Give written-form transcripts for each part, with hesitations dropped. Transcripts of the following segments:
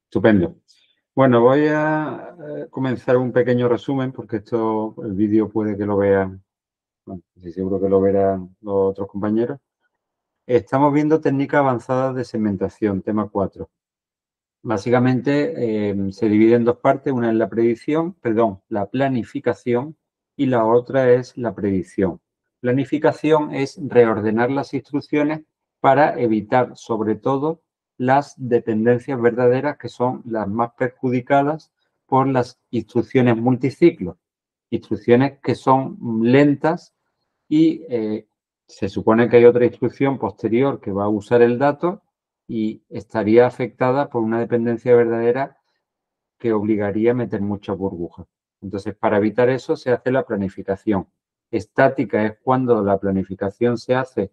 Estupendo. Bueno, voy a comenzar un pequeño resumen porque el vídeo puede que lo vean, bueno, estoy seguro que lo verán los otros compañeros. Estamos viendo técnicas avanzadas de segmentación, tema 4. Básicamente se divide en dos partes, una es la planificación y la otra es la predicción. Planificación es reordenar las instrucciones para evitar, sobre todo, las dependencias verdaderas que son las más perjudicadas por las instrucciones multiciclos, instrucciones que son lentas y se supone que hay otra instrucción posterior que va a usar el dato y estaría afectada por una dependencia verdadera que obligaría a meter muchas burbujas. Entonces, para evitar eso se hace la planificación. Estática es cuando la planificación se hace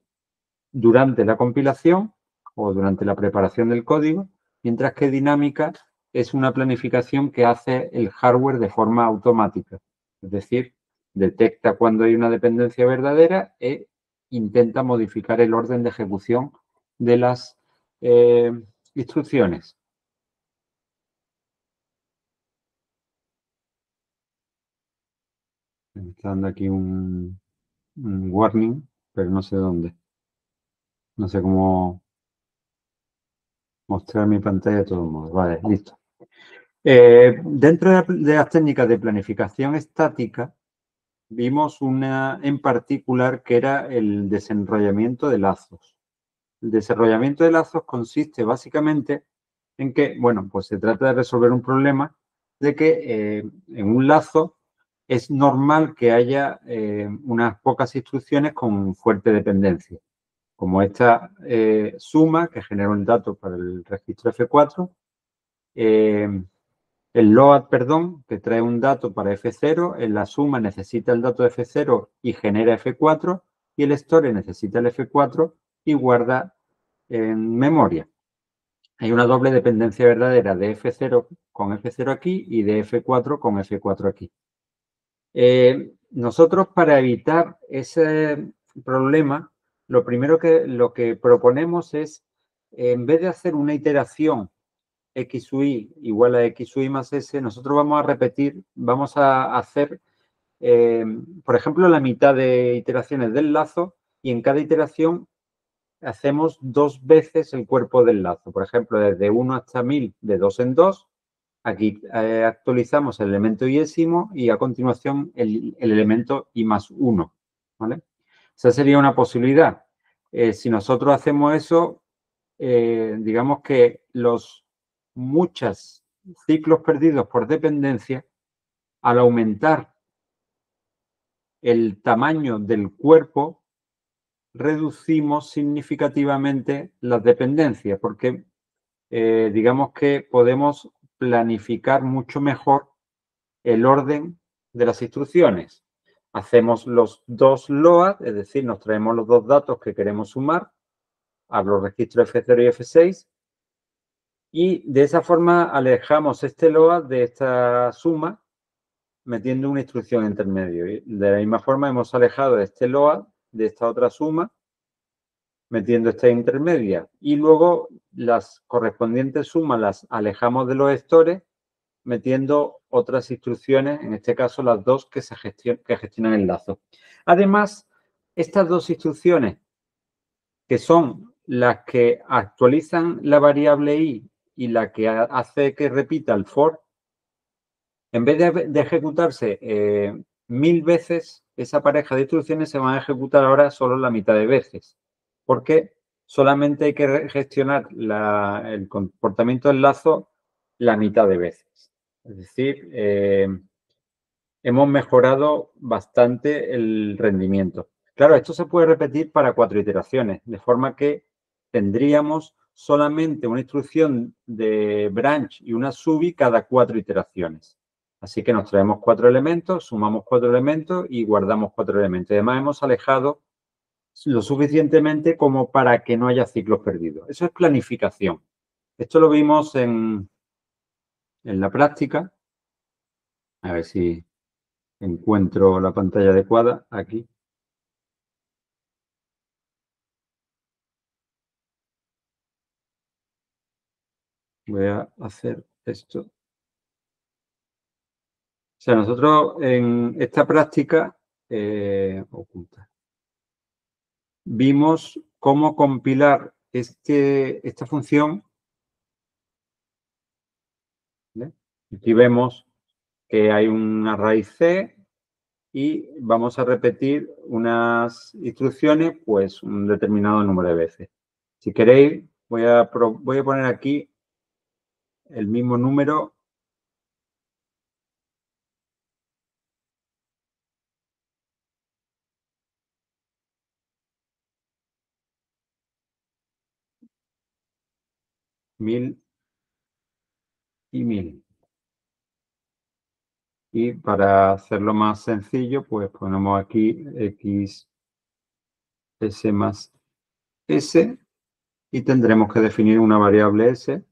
durante la compilación o durante la preparación del código, mientras que dinámica es una planificación que hace el hardware de forma automática. Es decir, detecta cuando hay una dependencia verdadera e intenta modificar el orden de ejecución de las instrucciones. Me está dando aquí un warning, pero no sé dónde. No sé cómo mostrar mi pantalla de todos modos. Vale, listo. Dentro de las técnicas de planificación estática, vimos una en particular que era el desenrollamiento de lazos. El desenrollamiento de lazos consiste básicamente en que, bueno, pues se trata de resolver un problema de que en un lazo es normal que haya unas pocas instrucciones con fuerte dependencia, como esta suma que genera un dato para el registro F4, el load, perdón, que trae un dato para F0, en la suma necesita el dato de F0 y genera F4, y el store necesita el F4 y guarda en memoria. Hay una doble dependencia verdadera de F0 con F0 aquí y de F4 con F4 aquí. Nosotros, para evitar ese problema, lo primero que proponemos es, en vez de hacer una iteración X u Y igual a X u Y más S, nosotros vamos a hacer, por ejemplo, la mitad de iteraciones del lazo y en cada iteración hacemos 2 veces el cuerpo del lazo. Por ejemplo, desde 1 hasta 1000, de 2 en 2. Aquí actualizamos el elemento iésimo y a continuación el elemento i más 1. ¿Vale? Esa sería una posibilidad. Si nosotros hacemos eso, digamos que los muchos ciclos perdidos por dependencia, al aumentar el tamaño del cuerpo, reducimos significativamente las dependencias, porque digamos que podemos planificar mucho mejor el orden de las instrucciones. Hacemos los dos load, es decir, nos traemos los dos datos que queremos sumar a los registros F0 y F6 y de esa forma alejamos este load de esta suma metiendo una instrucción intermedio. Y de la misma forma hemos alejado este load de esta otra suma metiendo esta intermedia y luego las correspondientes sumas las alejamos de los stores metiendo otras instrucciones, en este caso las dos que gestionan el lazo. Además, estas dos instrucciones, que son las que actualizan la variable i y la que hace que repita el for, en vez de ejecutarse 1000 veces, esa pareja de instrucciones se van a ejecutar ahora solo la mitad de veces, porque solamente hay que gestionar el comportamiento del lazo la mitad de veces. Es decir, hemos mejorado bastante el rendimiento. Claro, esto se puede repetir para 4 iteraciones, de forma que tendríamos solamente una instrucción de branch y una subi cada 4 iteraciones. Así que nos traemos 4 elementos, sumamos 4 elementos y guardamos 4 elementos. Además, hemos alejado lo suficientemente como para que no haya ciclos perdidos. Eso es planificación. Esto lo vimos en la práctica. A ver si encuentro la pantalla adecuada aquí. Voy a hacer esto. O sea, nosotros en esta práctica oculta, vimos cómo compilar esta función. ¿Vale? Aquí vemos que hay una raíz C y vamos a repetir unas instrucciones, pues un determinado número de veces. Si queréis, voy a poner aquí el mismo número. Mil y 1000. Y para hacerlo más sencillo, pues ponemos aquí x s más s y tendremos que definir una variable s.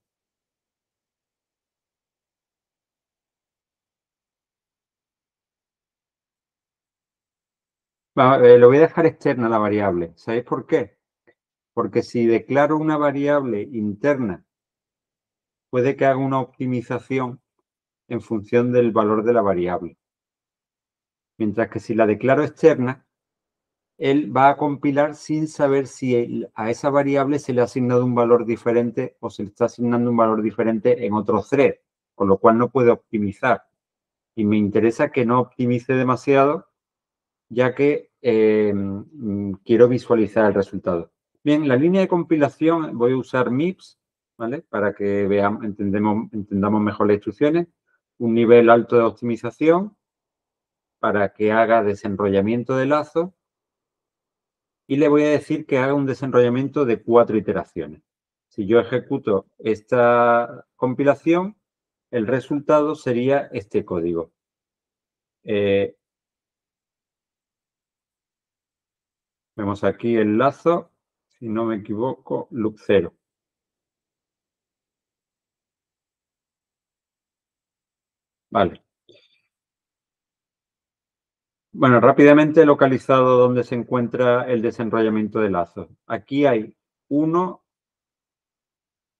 Lo voy a dejar externa la variable. ¿Sabéis por qué? Porque si declaro una variable interna, puede que haga una optimización en función del valor de la variable. Mientras que si la declaro externa, él va a compilar sin saber si a esa variable se le ha asignado un valor diferente o se le está asignando un valor diferente en otro thread, con lo cual no puede optimizar. Y me interesa que no optimice demasiado, ya que quiero visualizar el resultado. Bien, la línea de compilación voy a usar MIPS, ¿vale? Para que entendamos mejor las instrucciones. Un nivel alto de optimización para que haga desenrollamiento de lazo. Y le voy a decir que haga un desenrollamiento de 4 iteraciones. Si yo ejecuto esta compilación, el resultado sería este código. Vemos aquí el lazo, si no me equivoco, loop 0. Vale. Bueno, rápidamente he localizado dónde se encuentra el desenrollamiento de lazos. Aquí hay 1,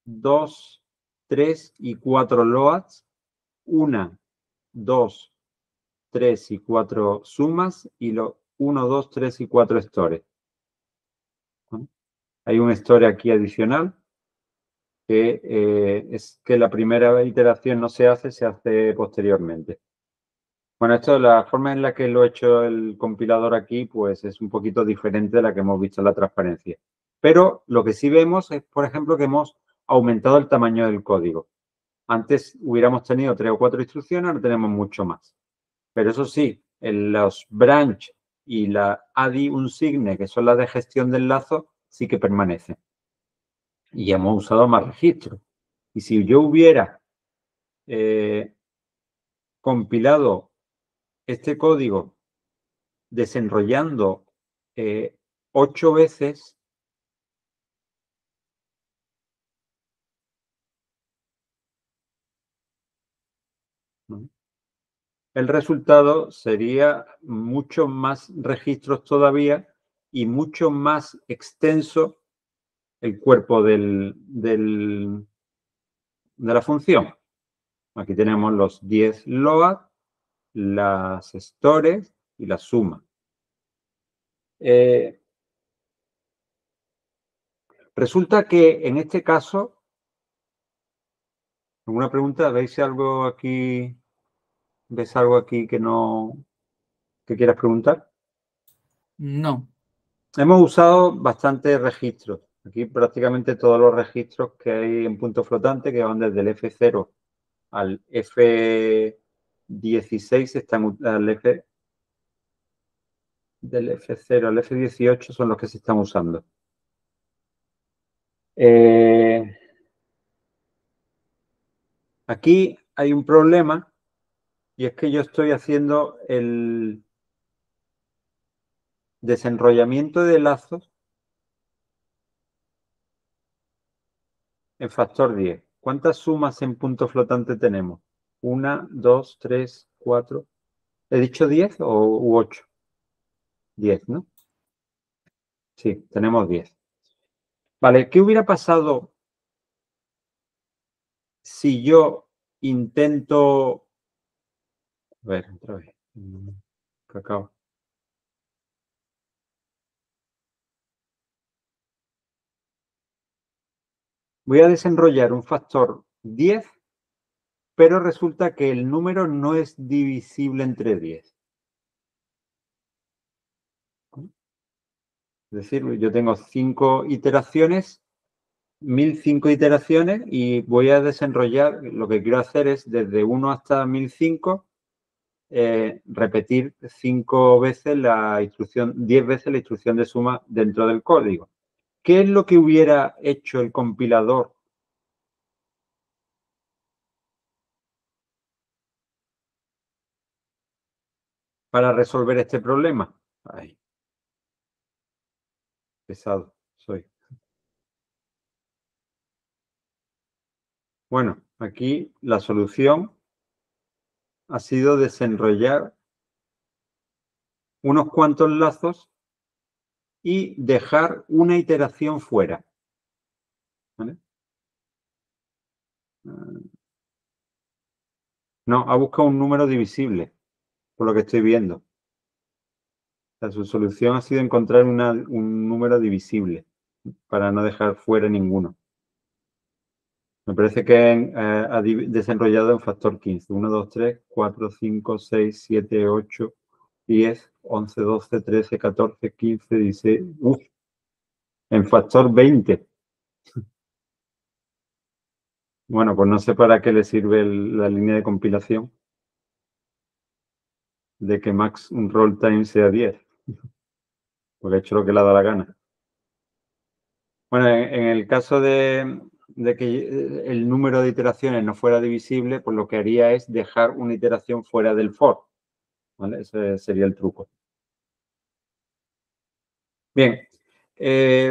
2, 3 y 4 loads, 1, 2, 3 y 4 sumas y 1, 2, 3 y 4 stores. Hay un store aquí adicional que es que la primera iteración no se hace, se hace posteriormente. Bueno, esto, la forma en la que lo ha hecho el compilador aquí, pues es un poquito diferente de la que hemos visto en la transparencia. Pero lo que sí vemos es, por ejemplo, que hemos aumentado el tamaño del código. Antes hubiéramos tenido 3 o 4 instrucciones, ahora tenemos mucho más. Pero eso sí, en los branch y la ADI unsigne, que son las de gestión del lazo, sí que permanecen. Y hemos usado más registros. Y si yo hubiera compilado este código desenrollando 8 veces, ¿no? El resultado sería mucho más registros todavía y mucho más extenso el cuerpo de la función. Aquí tenemos los 10 load, las stores y la suma. Resulta que en este caso, ¿alguna pregunta? ¿Veis algo aquí? ¿Ves algo aquí que quieras preguntar? No. Hemos usado bastantes registros. Aquí prácticamente todos los registros que hay en punto flotante, que van desde el F0 al F16, están del F0 al F18 son los que se están usando. Aquí hay un problema y es que yo estoy haciendo el desenrollamiento de lazos en factor 10. ¿Cuántas sumas en punto flotante tenemos? 1, 2, 3, 4. ¿He dicho 10 u 8? 10, ¿no? Sí, tenemos 10. Vale, ¿qué hubiera pasado si yo intento... A ver, otra vez. Cacao. Voy a desenrollar un factor 10, pero resulta que el número no es divisible entre 10. Es decir, yo tengo 5 iteraciones, 1005 iteraciones, y voy a desenrollar, lo que quiero hacer es desde 1 hasta 1005, repetir 5 veces la instrucción, 10 veces la instrucción de suma dentro del código. ¿Qué es lo que hubiera hecho el compilador para resolver este problema? Ay, pesado soy. Bueno, aquí la solución ha sido desenrollar unos cuantos lazos y dejar una iteración fuera. ¿Vale? No, ha buscado un número divisible, por lo que estoy viendo. O sea, su solución ha sido encontrar un número divisible para no dejar fuera ninguno. Me parece que ha desenrollado en factor 15. 1, 2, 3, 4, 5, 6, 7, 8, 10, 11, 12, 13, 14, 15, 16. Uf, en factor 20. Bueno, pues no sé para qué le sirve la línea de compilación de que max roll time sea 10. Porque ha hecho lo que le ha dado la gana. Bueno, en el caso de que el número de iteraciones no fuera divisible, pues lo que haría es dejar una iteración fuera del for. ¿Vale? Ese sería el truco. Bien,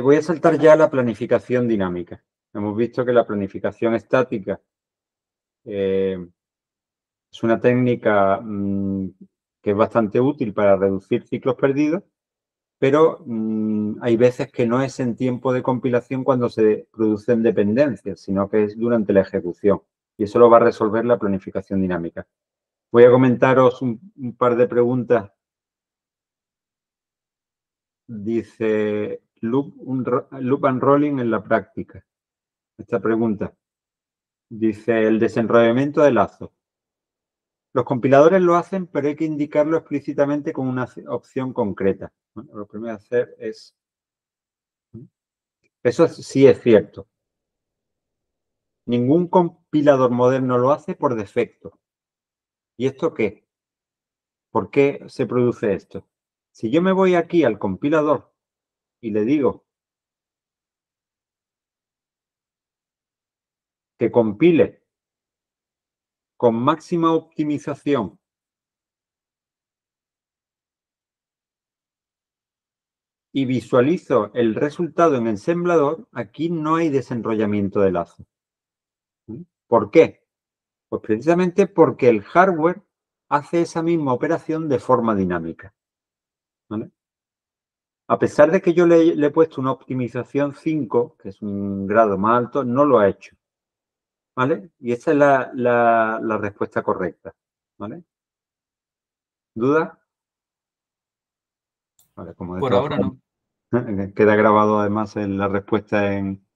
voy a saltar ya a la planificación dinámica. Hemos visto que la planificación estática es una técnica que es bastante útil para reducir ciclos perdidos, pero hay veces que no es en tiempo de compilación cuando se producen dependencias, sino que es durante la ejecución. Y eso lo va a resolver la planificación dinámica. Voy a comentaros un par de preguntas. Dice, loop and rolling en la práctica. Esta pregunta. Dice, el desenrollamiento de lazos. Los compiladores lo hacen, pero hay que indicarlo explícitamente con una opción concreta. Bueno, lo que voy a hacer es... Eso sí es cierto. Ningún compilador moderno lo hace por defecto. ¿Y esto qué? ¿Por qué se produce esto? Si yo me voy aquí al compilador y le digo que compile con máxima optimización y visualizo el resultado en ensamblador, aquí no hay desenrollamiento de lazo. ¿Por qué? Pues precisamente porque el hardware hace esa misma operación de forma dinámica. ¿Vale? A pesar de que yo le he puesto una optimización 5, que es un grado más alto, no lo ha hecho. ¿Vale? Y esa es la respuesta correcta. ¿Vale? ¿Duda? Vale, como de Por todas ahora formas, no. queda grabado además en la respuesta en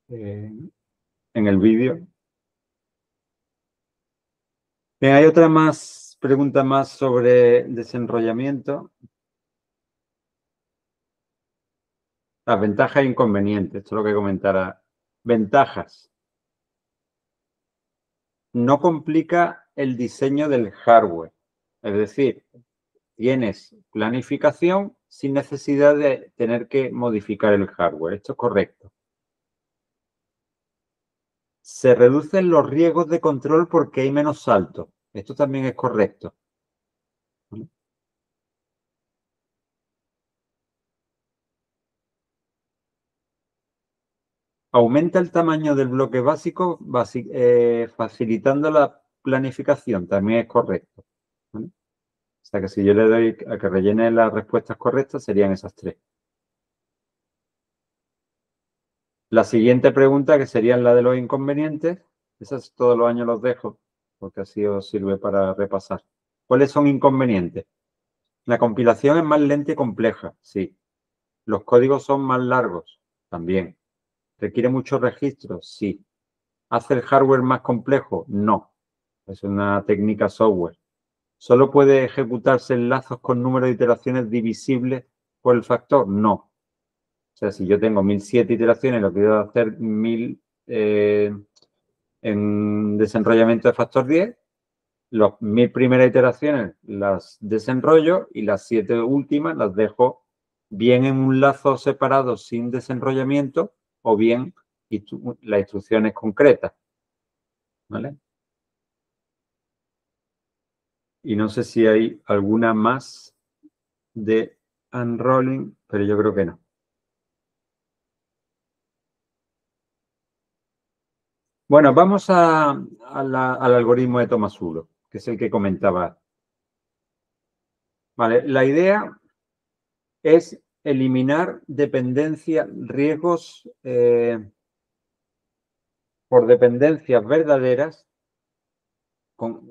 el vídeo. Bien, hay otra pregunta más sobre desenrollamiento. Las ventajas e inconvenientes, esto es lo que comentará. Ventajas. No complica el diseño del hardware. Es decir, tienes planificación sin necesidad de tener que modificar el hardware. Esto es correcto. Se reducen los riesgos de control porque hay menos saltos. Esto también es correcto. Aumenta el tamaño del bloque básico, facilitando la planificación. También es correcto. ¿Vale? O sea que si yo le doy a que rellene las respuestas correctas, serían esas tres. La siguiente pregunta, que sería la de los inconvenientes, Esas todos los años los dejo, porque así os sirve para repasar. ¿Cuáles son inconvenientes? La compilación es más lenta y compleja, sí. Los códigos son más largos, también. ¿Requiere muchos registros? Sí. ¿Hace el hardware más complejo? No. Es una técnica software. ¿Solo puede ejecutarse en lazos con número de iteraciones divisibles por el factor? No. O sea, si yo tengo 1007 iteraciones, lo quiero hacer 1000 en desenrollamiento de factor 10, las 1000 primeras iteraciones las desenrollo y las 7 últimas las dejo bien en un lazo separado sin desenrollamiento o bien las instrucciones concretas. ¿Vale? Y no sé si hay alguna más de unrolling, pero yo creo que no. Bueno, vamos al algoritmo de Tomasulo, que es el que comentaba. Vale, la idea es eliminar dependencia, riesgos por dependencias verdaderas,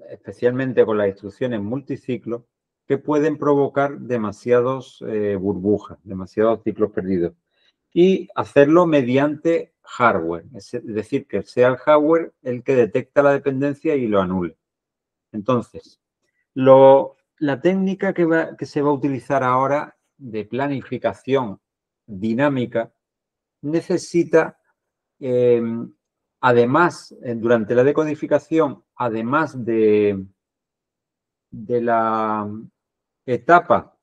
especialmente con las instrucciones multiciclo, que pueden provocar demasiados burbujas, demasiados ciclos perdidos. Y hacerlo mediante hardware, es decir, que sea el hardware el que detecta la dependencia y lo anule. Entonces, la técnica que se va a utilizar ahora de planificación dinámica necesita, además, durante la decodificación, además de la etapa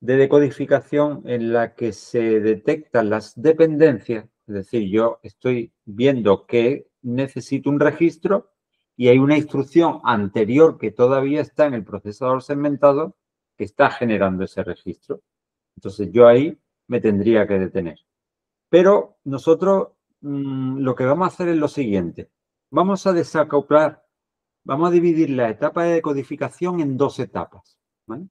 de decodificación en la que se detectan las dependencias, es decir, yo estoy viendo que necesito un registro y hay una instrucción anterior que todavía está en el procesador segmentado que está generando ese registro. Entonces, yo ahí me tendría que detener. Pero nosotros lo que vamos a hacer es lo siguiente. Vamos a desacoplar, vamos a dividir la etapa de decodificación en dos etapas. ¿Vale?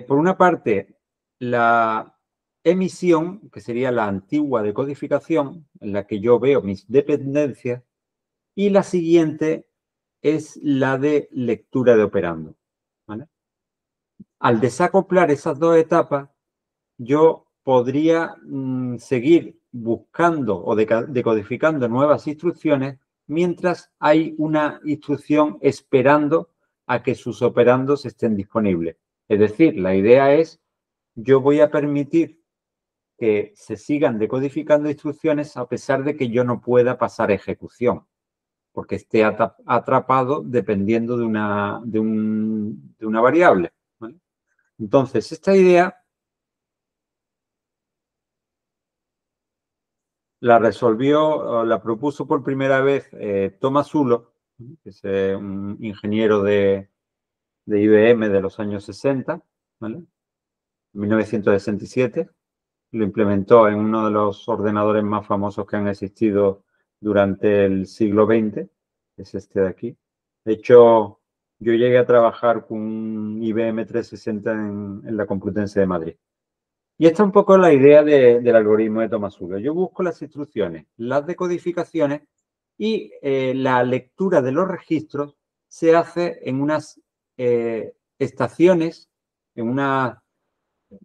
Por una parte, la emisión, que sería la antigua decodificación, en la que yo veo mis dependencias, y la siguiente es la de lectura de operando. ¿Vale? Al desacoplar esas dos etapas, yo podría seguir buscando o decodificando nuevas instrucciones mientras hay una instrucción esperando a que sus operandos estén disponibles. Es decir, la idea es, yo voy a permitir que se sigan decodificando instrucciones a pesar de que yo no pueda pasar ejecución, porque esté atrapado dependiendo de una variable. ¿Vale? Entonces, esta idea la resolvió, la propuso por primera vez Tomasulo, que es un ingeniero de IBM de los años 60, ¿vale? 1967. Lo implementó en uno de los ordenadores más famosos que han existido durante el siglo XX, que es este de aquí. De hecho, yo llegué a trabajar con un IBM 360 en la Complutense de Madrid. Y esta es un poco la idea del algoritmo de Tomasulo. Yo busco las instrucciones, las decodificaciones y la lectura de los registros se hace en unas estaciones, en unas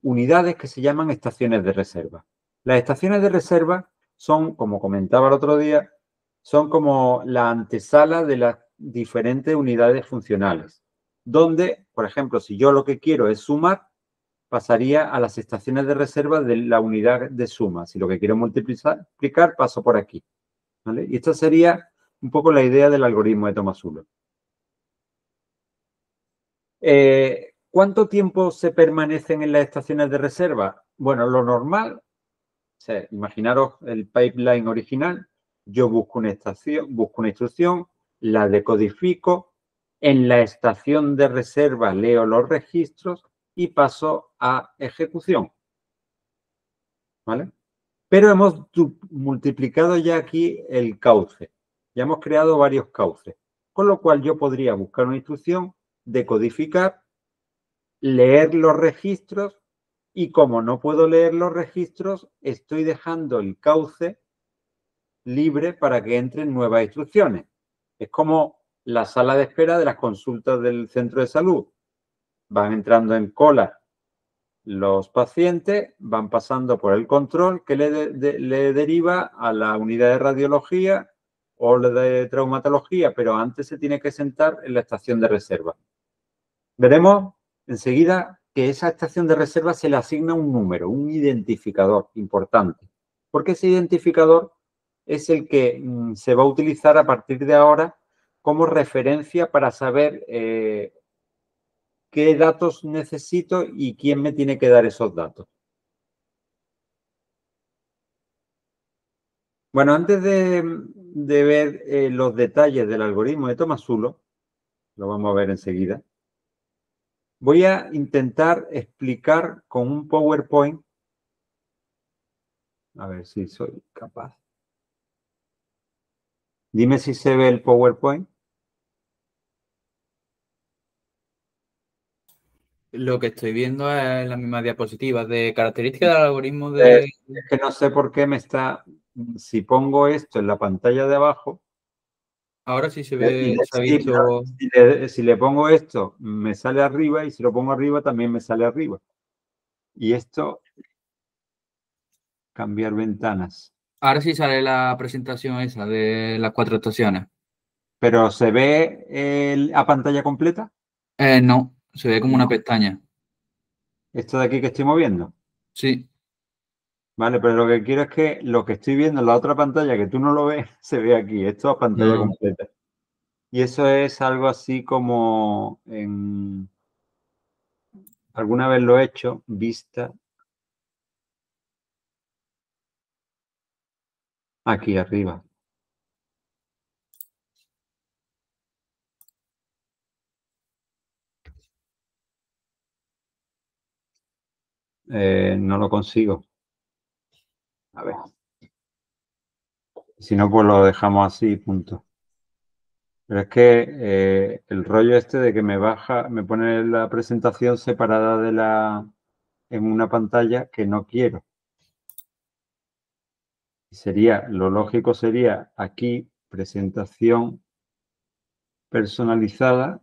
unidades que se llaman estaciones de reserva. Las estaciones de reserva son, como comentaba el otro día, son como la antesala de las diferentes unidades funcionales, donde, por ejemplo, si yo lo que quiero es sumar, pasaría a las estaciones de reserva de la unidad de suma. Si lo que quiero multiplicar, paso por aquí. ¿Vale? Y esta sería un poco la idea del algoritmo de Tomasulo. ¿Cuánto tiempo se permanecen en las estaciones de reserva? Bueno, lo normal, o sea, imaginaros el pipeline original, yo busco una instrucción, la decodifico, en la estación de reserva leo los registros y paso a ejecución. ¿Vale? Pero hemos multiplicado ya aquí el cauce. Ya hemos creado varios cauces. Con lo cual yo podría buscar una instrucción, decodificar, leer los registros y como no puedo leer los registros, estoy dejando el cauce libre para que entren nuevas instrucciones. Es como la sala de espera de las consultas del centro de salud. Van entrando en cola los pacientes, van pasando por el control que le deriva a la unidad de radiología o de traumatología, pero antes se tiene que sentar en la estación de reserva. Veremos enseguida que esa estación de reserva se le asigna un número, un identificador importante, porque ese identificador es el que se va a utilizar a partir de ahora como referencia para saber qué datos necesito y quién me tiene que dar esos datos. Bueno, antes de ver los detalles del algoritmo de Tomasulo, lo vamos a ver enseguida, voy a intentar explicar con un PowerPoint, a ver si soy capaz. Dime si se ve el PowerPoint. Lo que estoy viendo es la misma diapositiva de características del algoritmo de... Es que no sé por qué me está... Si pongo esto en la pantalla de abajo... Ahora sí se ve, se ha sí, visto... si le pongo esto, me sale arriba, y si lo pongo arriba, también me sale arriba. Y esto, cambiar ventanas. Ahora sí sale la presentación esa de las 4 estaciones. ¿Pero se ve a pantalla completa? No, se ve como una pestaña. Esto de aquí que estoy moviendo. Sí. Vale, pero lo que quiero es que lo que estoy viendo en la otra pantalla, que tú no lo ves, se ve aquí. Esto a pantalla No. completa. Y eso es algo así como alguna vez lo he hecho, vista. Aquí arriba. No lo consigo. A ver. Si no, pues lo dejamos así, punto. Pero es que el rollo este de que me baja, me pone la presentación separada en una pantalla que no quiero. Lo lógico sería aquí, presentación personalizada.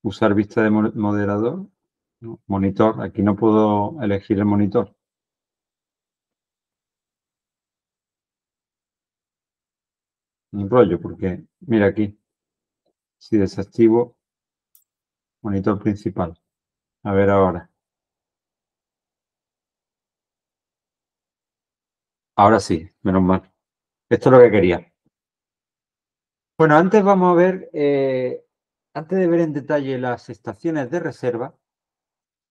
Usar vista de moderador. No, monitor. Aquí no puedo elegir el monitor. Un rollo, porque mira aquí. Si desactivo monitor principal. A ver ahora. Ahora sí, menos mal. Esto es lo que quería. Bueno, antes vamos a ver, antes de ver en detalle las estaciones de reserva,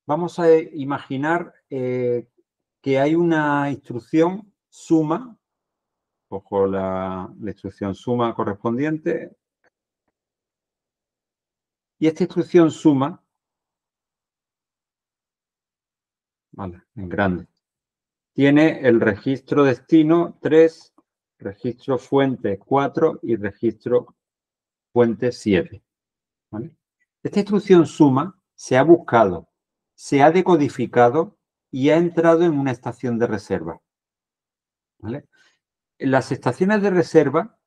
vamos a imaginar que hay una instrucción suma, cojo la instrucción suma correspondiente, y esta instrucción suma, vale, en grande, tiene el registro destino 3, registro fuente 4 y registro fuente 7. ¿Vale? Esta instrucción suma se ha buscado, se ha decodificado y ha entrado en una estación de reserva. ¿Vale? En las estaciones de reserva,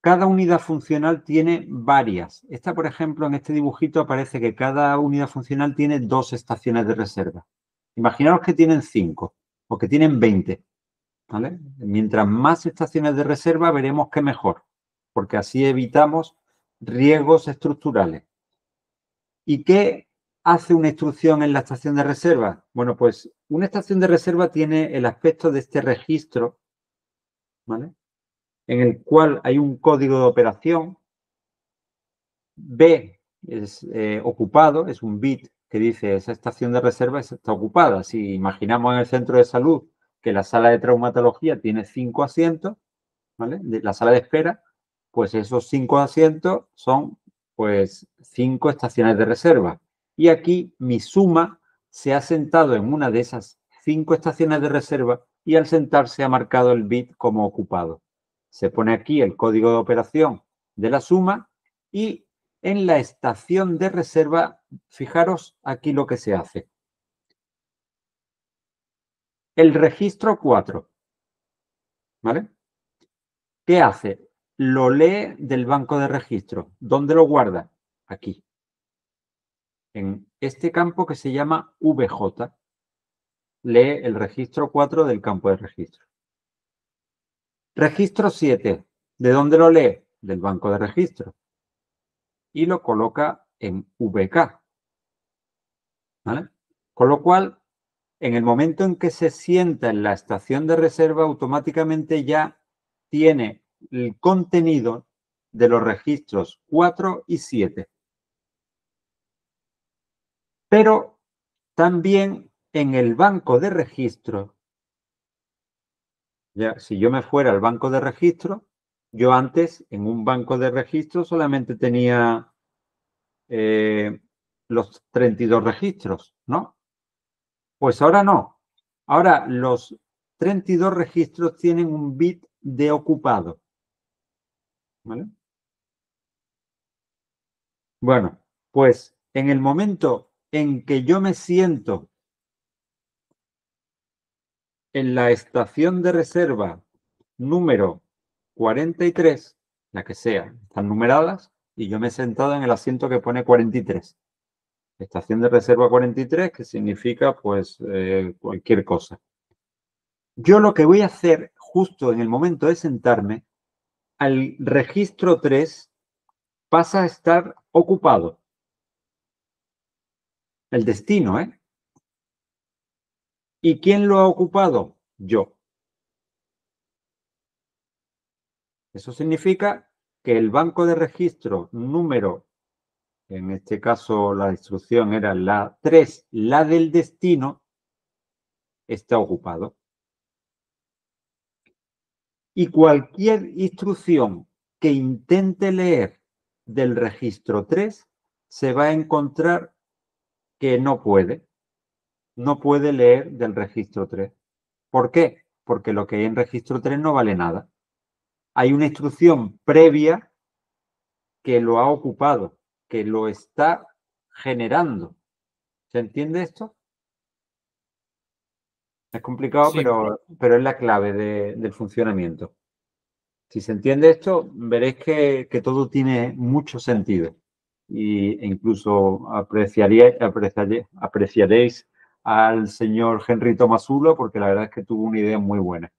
cada unidad funcional tiene varias. Esta, por ejemplo, en este dibujito aparece que cada unidad funcional tiene 2 estaciones de reserva. Imaginaos que tienen 5 o que tienen 20. ¿Vale? Mientras más estaciones de reserva, veremos que mejor, porque así evitamos riesgos estructurales. ¿Y qué hace una instrucción en la estación de reserva? Bueno, pues una estación de reserva tiene el aspecto de este registro, ¿vale? En el cual hay un código de operación. B es ocupado, es un bit que dice esa estación de reserva está ocupada. Si imaginamos en el centro de salud que la sala de traumatología tiene 5 asientos, ¿vale? La sala de espera, pues esos 5 asientos son pues 5 estaciones de reserva. Y aquí mi suma se ha sentado en una de esas 5 estaciones de reserva y al sentarse ha marcado el bit como ocupado. Se pone aquí el código de operación de la suma y en la estación de reserva, fijaros aquí lo que se hace. El registro 4, ¿vale? ¿Qué hace? Lo lee del banco de registro. ¿Dónde lo guarda? Aquí. En este campo que se llama VJ. Lee el registro 4 del campo de registro. Registro 7. ¿De dónde lo lee? Del banco de registro. Y lo coloca en VK. ¿Vale? Con lo cual, en el momento en que se sienta en la estación de reserva, automáticamente ya tiene el contenido de los registros 4 y 7. Pero también en el banco de registro, ya, si yo me fuera al banco de registro, yo antes en un banco de registro solamente tenía los 32 registros, ¿no? Pues ahora no. Ahora los 32 registros tienen un bit de ocupado. ¿Vale? Bueno, pues en el momento en que yo me siento en la estación de reserva número 43, la que sea, están numeradas, y yo me he sentado en el asiento que pone 43. Estación de reserva 43, que significa pues cualquier cosa. Yo lo que voy a hacer justo en el momento de sentarme, al registro 3 pasa a estar ocupado. El destino, ¿eh? ¿Y quién lo ha ocupado? Yo. Eso significa que el banco de registro número, en este caso la instrucción era la 3, la del destino, está ocupado. Y cualquier instrucción que intente leer del registro 3 se va a encontrar que no puede leer del registro 3. ¿Por qué? Porque lo que hay en registro 3 no vale nada. Hay una instrucción previa que lo ha ocupado, que lo está generando. ¿Se entiende esto? Es complicado, Sí, pero es la clave del funcionamiento. Si se entiende esto, veréis que todo tiene mucho sentido. E incluso apreciaréis al señor Henry Tomasulo, porque la verdad es que tuvo una idea muy buena.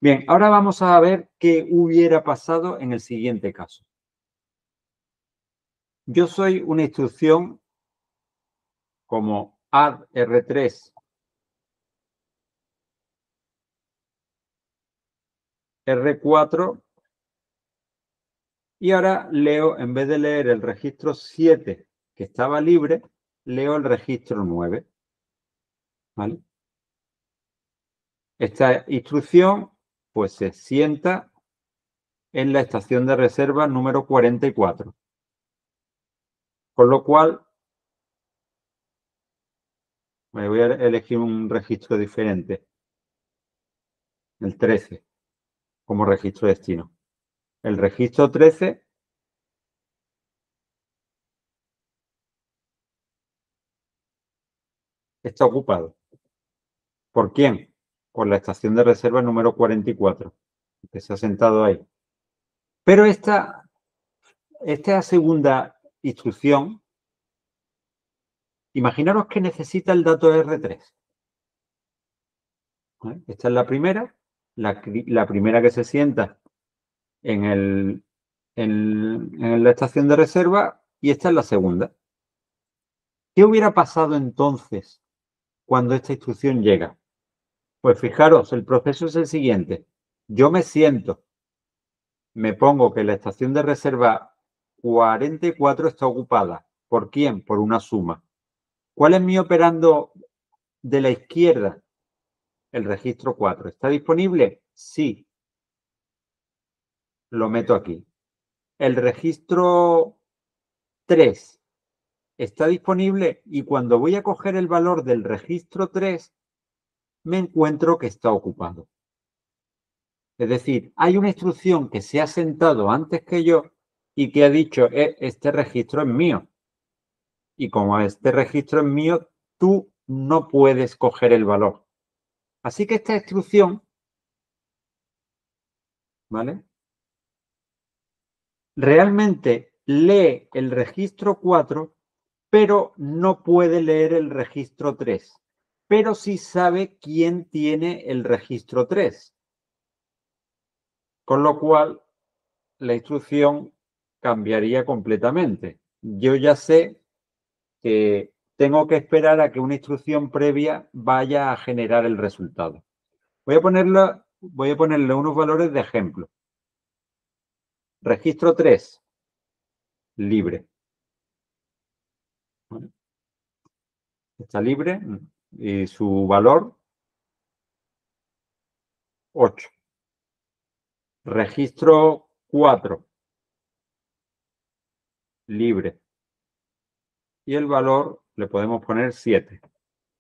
Bien, ahora vamos a ver qué hubiera pasado en el siguiente caso. Yo soy una instrucción como add R3 R4 y ahora leo, en vez de leer el registro 7 que estaba libre, leo el registro 9. ¿Vale? Esta instrucción pues se sienta en la estación de reserva número 44. Con lo cual me voy a elegir un registro diferente, el 13, como registro destino. El registro 13 está ocupado. ¿Por quién? Por la estación de reserva número 44, que se ha sentado ahí. Pero esta segunda instrucción, imaginaros que necesita el dato R3. ¿Vale? Esta es la primera, la primera que se sienta en la estación de reserva, y esta es la segunda. ¿Qué hubiera pasado entonces cuando esta instrucción llega? Pues fijaros, el proceso es el siguiente. Yo me siento, me pongo que la estación de reserva 44 está ocupada. ¿Por quién? Por una suma. ¿Cuál es mi operando de la izquierda? El registro 4. ¿Está disponible? Sí. Lo meto aquí. El registro 3 está disponible y cuando voy a coger el valor del registro 3, me encuentro que está ocupado. Es decir, hay una instrucción que se ha sentado antes que yo y que ha dicho, este registro es mío. Y como este registro es mío, tú no puedes coger el valor. Así que esta instrucción, ¿vale? Realmente lee el registro 4, pero no puede leer el registro 3. Pero sí sabe quién tiene el registro 3. Con lo cual, la instrucción cambiaría completamente. Yo ya sé que tengo que esperar a que una instrucción previa vaya a generar el resultado. Voy a ponerle unos valores de ejemplo. Registro 3, libre. Está libre y su valor 8. Registro 4, libre. Y el valor le podemos poner 7.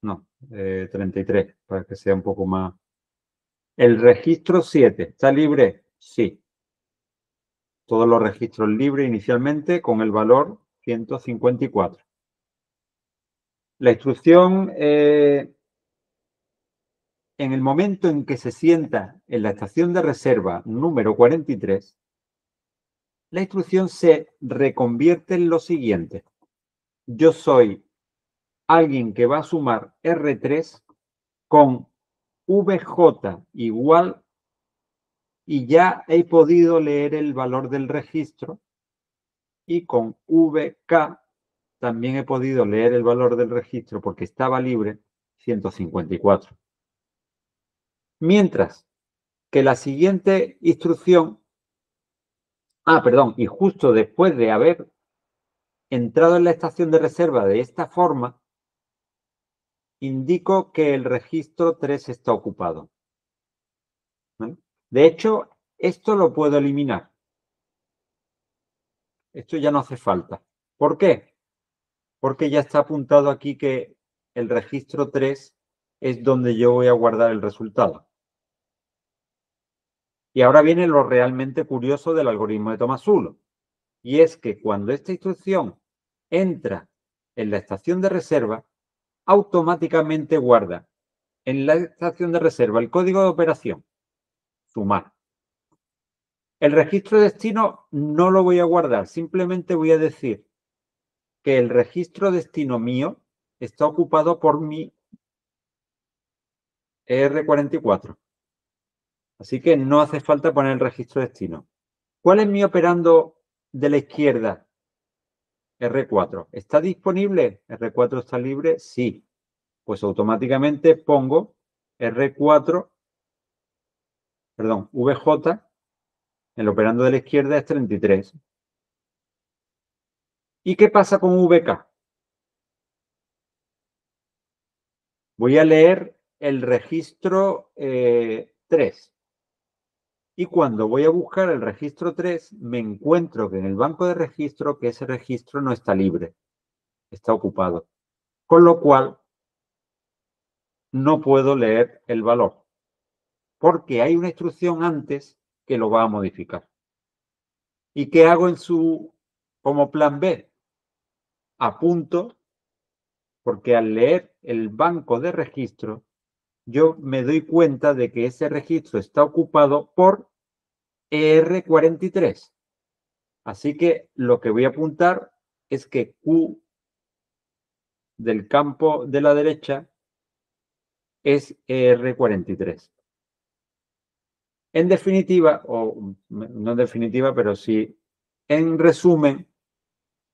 No, 33, para que sea un poco más. El registro 7, ¿está libre? Sí. Todos los registros libres inicialmente con el valor 154. La instrucción, en el momento en que se sienta en la estación de reserva número 43, la instrucción se reconvierte en lo siguiente. Yo soy alguien que va a sumar R3 con VJ igual y ya he podido leer el valor del registro y con VK también he podido leer el valor del registro porque estaba libre 154. Mientras que la siguiente instrucción, y justo después de haber entrado en la estación de reserva de esta forma, indico que el registro 3 está ocupado. ¿Vale? De hecho, esto lo puedo eliminar. Esto ya no hace falta. ¿Por qué? Porque ya está apuntado aquí que el registro 3 es donde yo voy a guardar el resultado. Y ahora viene lo realmente curioso del algoritmo de Tomasulo. Y es que cuando esta instrucción entra en la estación de reserva, automáticamente guarda en la estación de reserva el código de operación, sumar. El registro de destino no lo voy a guardar, simplemente voy a decir que el registro destino mío está ocupado por mi ER44. Así que no hace falta poner el registro destino. ¿Cuál es mi operando de la izquierda? R4. ¿Está disponible? ¿R4 está libre? Sí. Pues automáticamente pongo R4, VJ, el operando de la izquierda es 33. ¿Y qué pasa con VK? Voy a leer el registro 3. Y cuando voy a buscar el registro 3, me encuentro que en el banco de registro que ese registro no está libre, está ocupado. Con lo cual, no puedo leer el valor, porque hay una instrucción antes que lo va a modificar. ¿Y qué hago como plan B? Apunto, porque al leer el banco de registro, yo me doy cuenta de que ese registro está ocupado por ER43. Así que lo que voy a apuntar es que Q del campo de la derecha es ER43. En definitiva, o no en definitiva, pero sí, en resumen,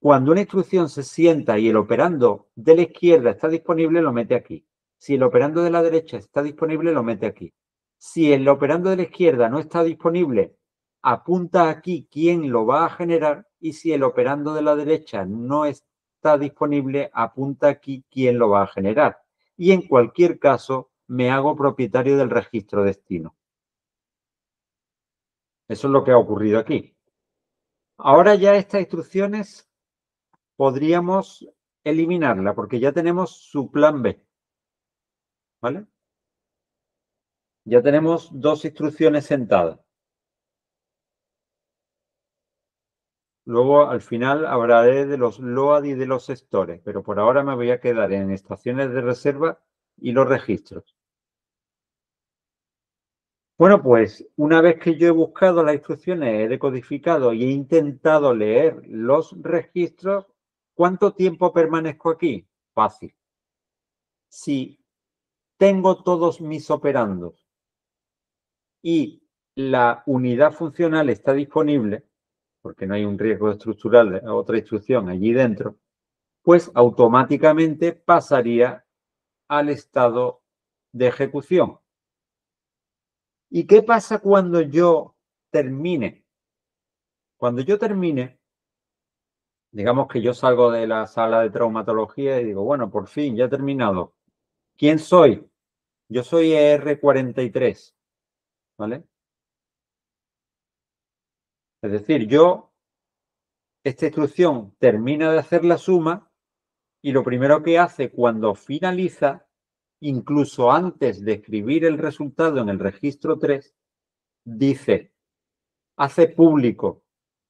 cuando una instrucción se sienta y el operando de la izquierda está disponible, lo mete aquí. Si el operando de la derecha está disponible, lo mete aquí. Si el operando de la izquierda no está disponible, apunta aquí quién lo va a generar y si el operando de la derecha no está disponible, apunta aquí quién lo va a generar. Y en cualquier caso, me hago propietario del registro destino. Eso es lo que ha ocurrido aquí. Ahora ya estas instrucciones podríamos eliminarla porque ya tenemos su plan B. ¿Vale? Ya tenemos dos instrucciones sentadas. Luego, al final, hablaré de los LOAD y de los stores, pero por ahora me voy a quedar en estaciones de reserva y los registros. Bueno, pues una vez que yo he buscado las instrucciones, he decodificado y he intentado leer los registros, ¿cuánto tiempo permanezco aquí? Fácil. Si tengo todos mis operandos y la unidad funcional está disponible, porque no hay un riesgo estructural de otra instrucción allí dentro, pues automáticamente pasaría al estado de ejecución. ¿Y qué pasa cuando yo termine? Cuando yo termine, digamos que yo salgo de la sala de traumatología y digo, bueno, por fin, ya he terminado. ¿Quién soy? Yo soy ER43, ¿vale? Es decir, esta instrucción termina de hacer la suma y lo primero que hace cuando finaliza, incluso antes de escribir el resultado en el registro 3, dice, hace público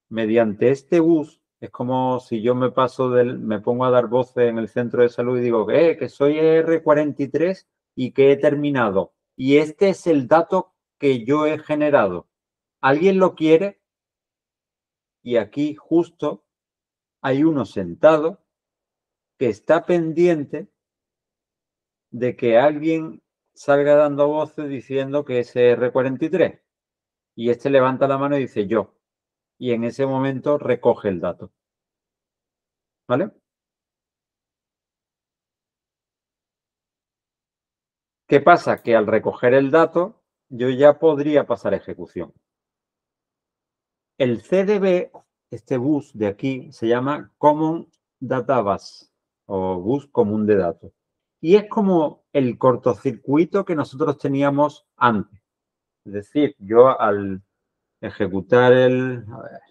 mediante este bus. Es como si yo me pongo a dar voces en el centro de salud y digo que soy R43 y que he terminado. Y este es el dato que yo he generado. ¿Alguien lo quiere? Y aquí justo hay uno sentado que está pendiente de que alguien salga dando voces diciendo que es R43. Y este levanta la mano y dice yo. Y en ese momento recoge el dato. ¿Vale? ¿Qué pasa? Que al recoger el dato, yo ya podría pasar a ejecución. El CDB, este bus de aquí, se llama Common Data Bus o bus común de datos. Y es como el cortocircuito que nosotros teníamos antes. Es decir, yo al ejecutar el... A ver,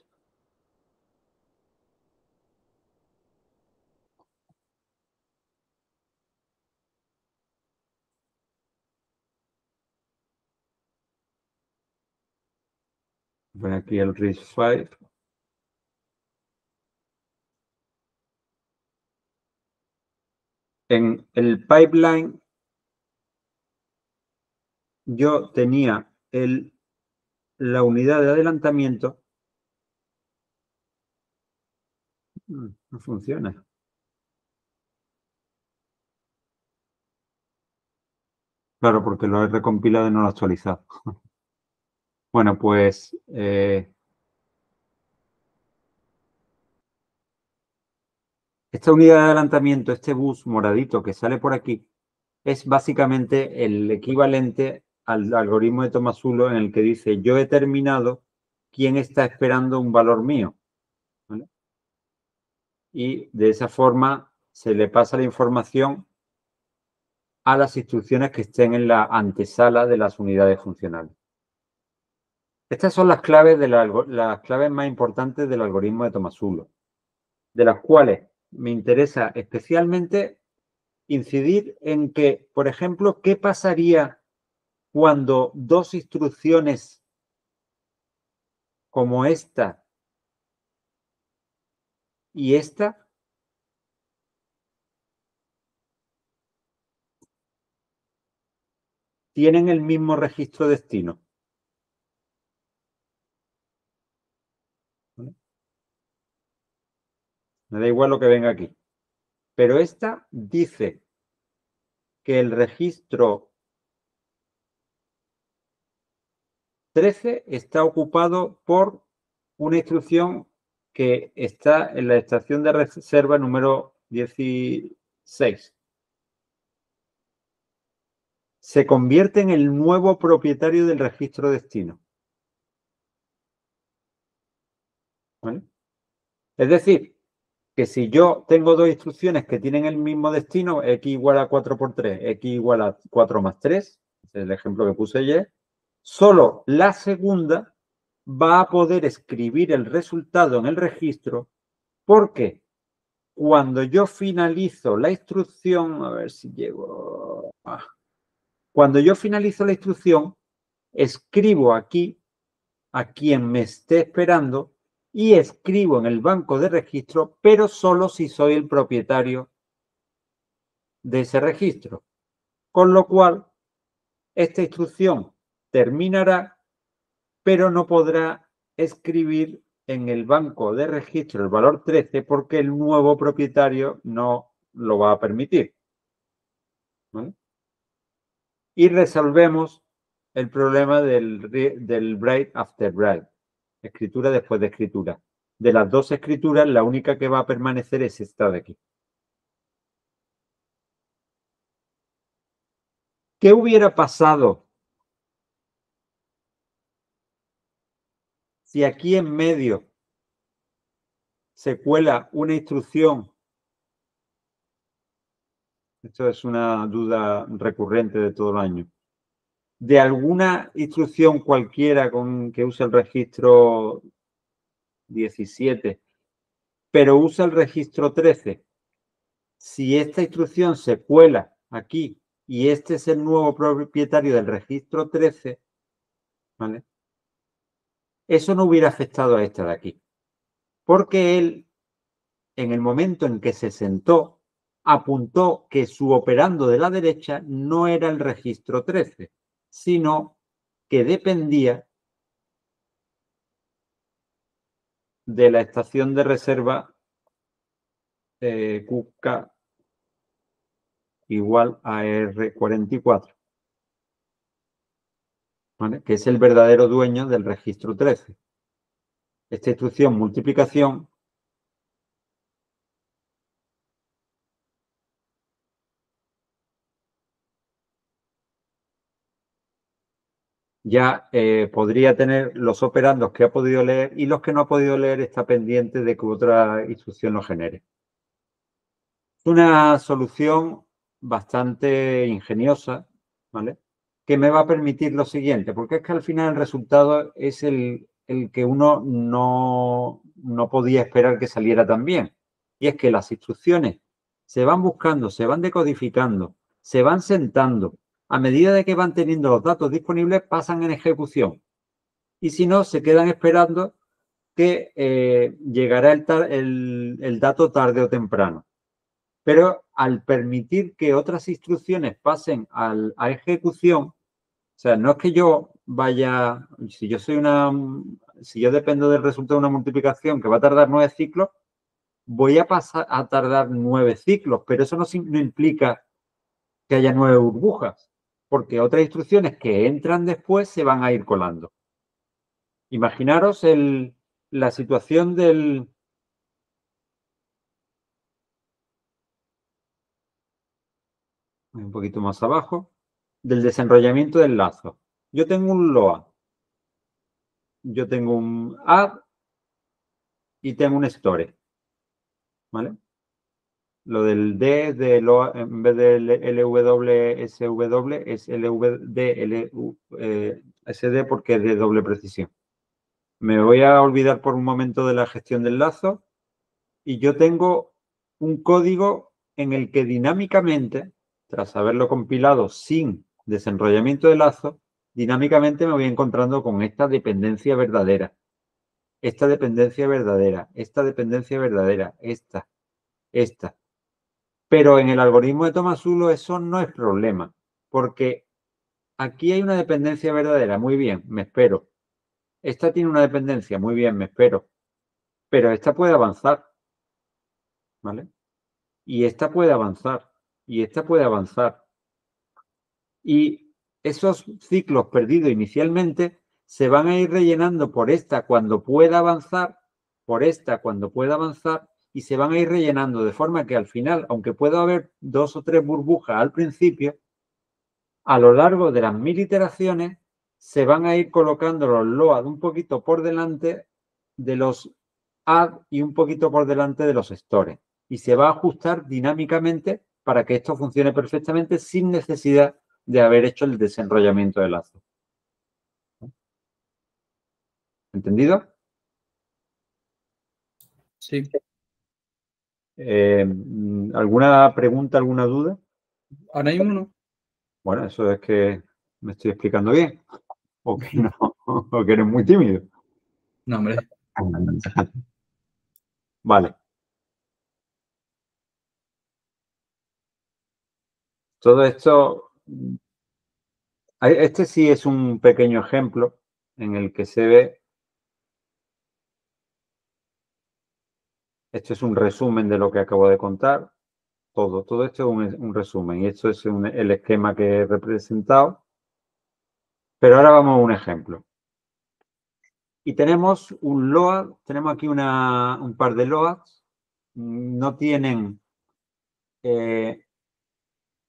voy aquí el RISC-V. En el pipeline yo tenía la unidad de adelantamiento. No funciona. Claro, porque lo he recompilado y no lo he actualizado. Bueno, pues esta unidad de adelantamiento, este bus moradito que sale por aquí, es básicamente el equivalente al algoritmo de Tomasulo en el que dice yo he terminado, ¿quién está esperando un valor mío? ¿Vale? Y de esa forma se le pasa la información a las instrucciones que estén en la antesala de las unidades funcionales. Estas son las claves, las claves más importantes del algoritmo de Tomasulo, de las cuales me interesa especialmente incidir en que, por ejemplo, ¿qué pasaría cuando dos instrucciones como esta y esta tienen el mismo registro destino? ¿Vale? Me da igual lo que venga aquí. Pero esta dice que el registro 13 está ocupado por una instrucción que está en la estación de reserva número 16. Se convierte en el nuevo propietario del registro destino. ¿Vale? Es decir, que si yo tengo dos instrucciones que tienen el mismo destino, x igual a 4 por 3, x igual a 4 más 3, es el ejemplo que puse ayer, solo la segunda va a poder escribir el resultado en el registro porque cuando yo finalizo la instrucción, a ver si llego... Cuando yo finalizo la instrucción, escribo aquí a quien me esté esperando y escribo en el banco de registro, pero solo si soy el propietario de ese registro. Con lo cual, esta instrucción terminará, pero no podrá escribir en el banco de registro el valor 13 porque el nuevo propietario no lo va a permitir. ¿Vale? Y resolvemos el problema del write after write, escritura después de escritura. De las dos escrituras, la única que va a permanecer es esta de aquí. ¿Qué hubiera pasado si aquí en medio se cuela una instrucción? Esto es una duda recurrente de todo el año. De alguna instrucción cualquiera que use el registro 17, pero usa el registro 13. Si esta instrucción se cuela aquí y este es el nuevo propietario del registro 13, ¿vale? Eso no hubiera afectado a esta de aquí. Porque él, en el momento en que se sentó, apuntó que su operando de la derecha no era el registro 13, sino que dependía de la estación de reserva QK igual a R44, ¿vale? Que es el verdadero dueño del registro 13. Esta instrucción multiplicación ya podría tener los operandos que ha podido leer y los que no ha podido leer está pendiente de que otra instrucción lo genere. Es una solución bastante ingeniosa, ¿vale? Que me va a permitir lo siguiente, porque es que al final el resultado es el que uno no podía esperar que saliera tan bien. Y es que las instrucciones se van buscando, se van decodificando, se van sentando. A medida de que van teniendo los datos disponibles, pasan en ejecución. Y si no, se quedan esperando que llegará el dato tarde o temprano. Pero al permitir que otras instrucciones pasen a ejecución, o sea, no es que yo vaya, si yo dependo del resultado de una multiplicación que va a tardar 9 ciclos, voy a pasar a tardar 9 ciclos, pero eso no implica que haya 9 burbujas, porque otras instrucciones que entran después se van a ir colando. Imaginaros la situación un poquito más abajo, del desenrollamiento del lazo. Yo tengo un LOA, yo tengo un add y tengo un store, ¿vale? Lo del D de LOA, en vez de LWSW es LVD porque es de doble precisión. Me voy a olvidar por un momento de la gestión del lazo y yo tengo un código en el que dinámicamente, tras haberlo compilado sin desenrollamiento de lazo, dinámicamente me voy encontrando con esta dependencia verdadera, esta dependencia verdadera, esta dependencia verdadera, esta. Pero en el algoritmo de Tomasulo eso no es problema, porque aquí hay una dependencia verdadera, muy bien, me espero. Esta tiene una dependencia, muy bien, me espero. Pero esta puede avanzar, ¿vale? Y esta puede avanzar, y esta puede avanzar. Y esos ciclos perdidos inicialmente se van a ir rellenando por esta cuando pueda avanzar, por esta cuando pueda avanzar, y se van a ir rellenando de forma que al final, aunque pueda haber 2 o 3 burbujas al principio, a lo largo de las 1000 iteraciones se van a ir colocando los LOAD un poquito por delante de los add y un poquito por delante de los stores. Y se va a ajustar dinámicamente para que esto funcione perfectamente sin necesidad de haber hecho el desenrollamiento de lazo. ¿Entendido? Sí. ¿Alguna pregunta, alguna duda? Ahora mismo no. Bueno, eso es que me estoy explicando bien. O que no, o que eres muy tímido. No, hombre. Vale. Todo esto, este sí es un pequeño ejemplo en el que se ve, esto es un resumen de lo que acabo de contar, todo esto es un resumen y esto es el esquema que he representado, pero ahora vamos a un ejemplo. Y tenemos un LOA, tenemos aquí un par de LOAs, no tienen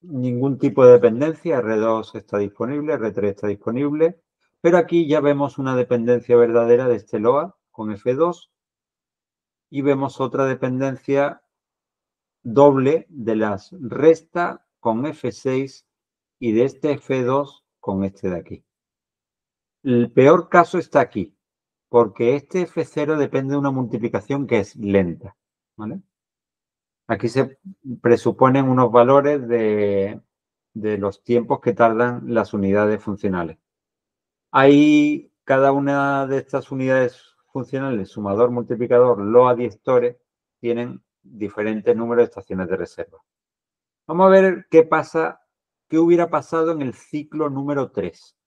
ningún tipo de dependencia, R2 está disponible, R3 está disponible, pero aquí ya vemos una dependencia verdadera de este LOA con F2 y vemos otra dependencia doble de las resta con F6 y de este F2 con este de aquí. El peor caso está aquí, porque este F0 depende de una multiplicación que es lenta, ¿vale? Aquí se presuponen unos valores de los tiempos que tardan las unidades funcionales. Hay cada una de estas unidades funcionales, sumador, multiplicador, LOA, diestores, tienen diferentes números de estaciones de reserva. Vamos a ver qué pasa, qué hubiera pasado en el ciclo número 3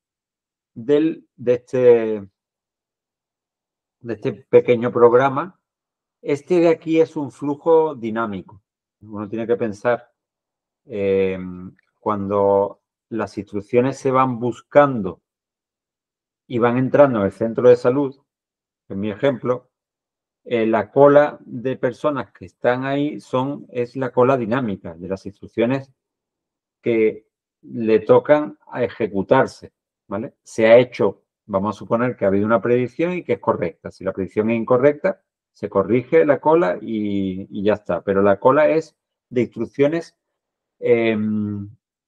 de este pequeño programa. Este de aquí es un flujo dinámico. Uno tiene que pensar cuando las instrucciones se van buscando y van entrando en el centro de salud, en mi ejemplo, la cola de personas que están ahí es la cola dinámica de las instrucciones que le tocan a ejecutarse, ¿vale? Se ha hecho, vamos a suponer que ha habido una predicción y que es correcta. Si la predicción es incorrecta, se corrige la cola y ya está. Pero la cola es de instrucciones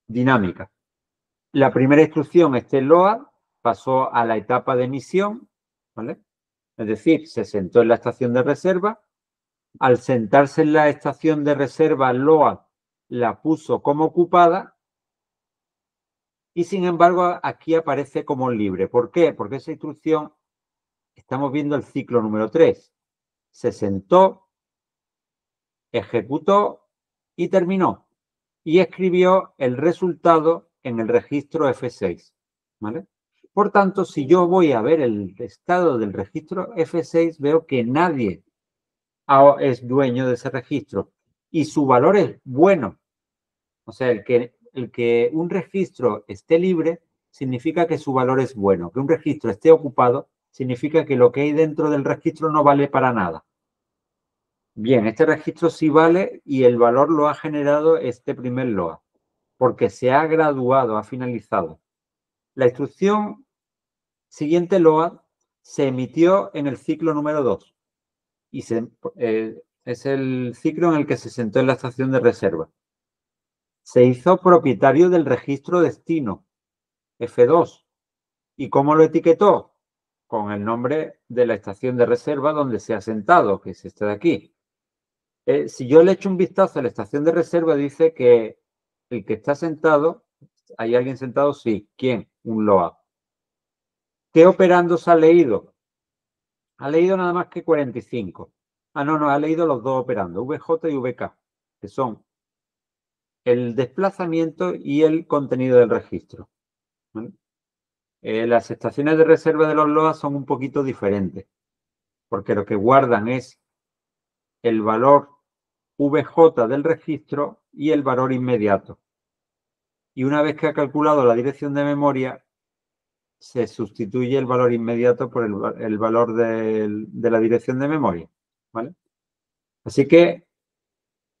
dinámicas. La primera instrucción, este LOAD, pasó a la etapa de emisión, ¿vale? Es decir, se sentó en la estación de reserva. Al sentarse en la estación de reserva, LOAD la puso como ocupada y, sin embargo, aquí aparece como libre. ¿Por qué? Porque esa instrucción, estamos viendo el ciclo número 3. Se sentó, ejecutó y terminó. Y escribió el resultado en el registro F6, ¿vale? Por tanto, si yo voy a ver el estado del registro F6, veo que nadie es dueño de ese registro y su valor es bueno. O sea, el que un registro esté libre significa que su valor es bueno. Que un registro esté ocupado significa que lo que hay dentro del registro no vale para nada. Bien, este registro sí vale y el valor lo ha generado este primer LOA, porque se ha graduado, ha finalizado. La instrucción siguiente LOA se emitió en el ciclo número 2 y es el ciclo en el que se sentó en la estación de reserva. Se hizo propietario del registro destino, F2. ¿Y cómo lo etiquetó? Con el nombre de la estación de reserva donde se ha sentado, que es este de aquí. Si yo le echo un vistazo a la estación de reserva, dice que el que está sentado, ¿hay alguien sentado? Sí. ¿Quién? Un LOA. ¿Qué operandos ha leído? Ha leído nada más que 45. No, ha leído los dos operandos, VJ y VK, que son el desplazamiento y el contenido del registro. ¿Vale? Las estaciones de reserva de los LOA son un poquito diferentes, porque lo que guardan es el valor VJ del registro y el valor inmediato. Y una vez que ha calculado la dirección de memoria, se sustituye el valor inmediato por el valor de la dirección de memoria, ¿vale? Así que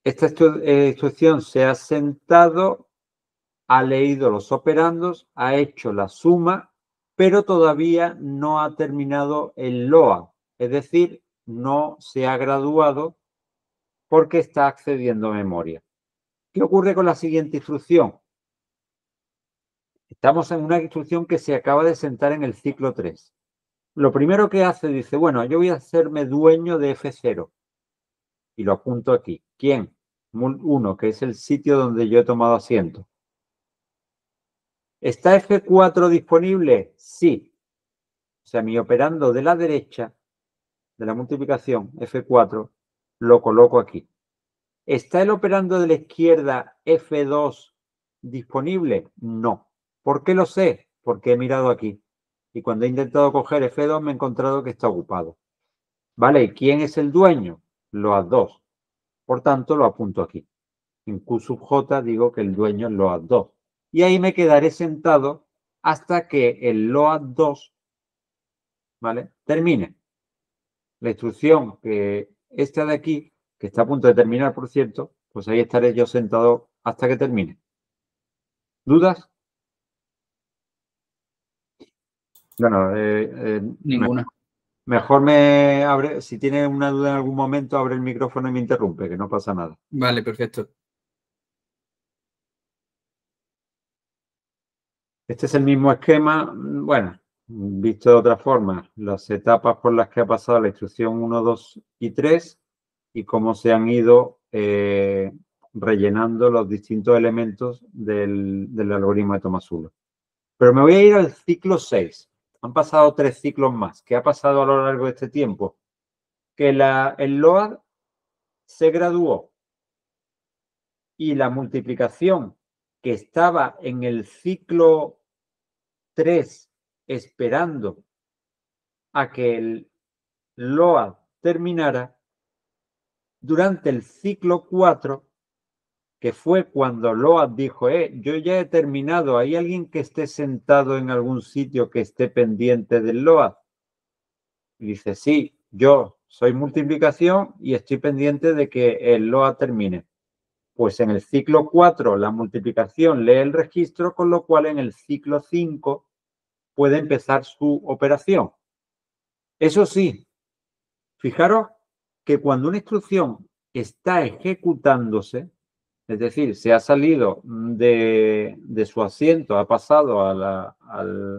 esta instrucción se ha sentado, ha leído los operandos, ha hecho la suma, pero todavía no ha terminado el LOA, es decir, no se ha graduado porque está accediendo a memoria. ¿Qué ocurre con la siguiente instrucción? Estamos en una instrucción que se acaba de sentar en el ciclo 3. Lo primero que hace, dice, bueno, yo voy a hacerme dueño de F0. Y lo apunto aquí. ¿Quién? Mul1, que es el sitio donde yo he tomado asiento. ¿Está F4 disponible? Sí. O sea, mi operando de la derecha de la multiplicación, F4, lo coloco aquí. ¿Está el operando de la izquierda F2 disponible? No. ¿Por qué lo sé? Porque he mirado aquí. Y cuando he intentado coger F2 me he encontrado que está ocupado. ¿Vale? ¿Y quién es el dueño? LOAD2. Por tanto, lo apunto aquí. En Q sub J digo que el dueño es LOAD2. Y ahí me quedaré sentado hasta que el LOAD2, ¿vale?, termine. La instrucción que esta de aquí, que está a punto de terminar, por cierto, pues ahí estaré yo sentado hasta que termine. ¿Dudas? Bueno, Ninguna. mejor me abre, si tiene una duda en algún momento, abre el micrófono y me interrumpe, que no pasa nada. Vale, perfecto. Este es el mismo esquema, bueno, visto de otra forma, las etapas por las que ha pasado la instrucción 1, 2 y 3 y cómo se han ido rellenando los distintos elementos del algoritmo de Tomasulo. Pero me voy a ir al ciclo 6. Han pasado 3 ciclos más. ¿Qué ha pasado a lo largo de este tiempo? Que el LOAD se graduó y la multiplicación que estaba en el ciclo 3 esperando a que el LOAD terminara, durante el ciclo 4, que fue cuando LOAD dijo, yo ya he terminado, ¿hay alguien que esté sentado en algún sitio que esté pendiente del LOAD? Y dice, sí, yo soy multiplicación y estoy pendiente de que el LOAD termine. Pues en el ciclo 4 la multiplicación lee el registro, con lo cual en el ciclo 5 puede empezar su operación. Eso sí, fijaros que cuando una instrucción está ejecutándose, es decir, se ha salido de su asiento, ha pasado al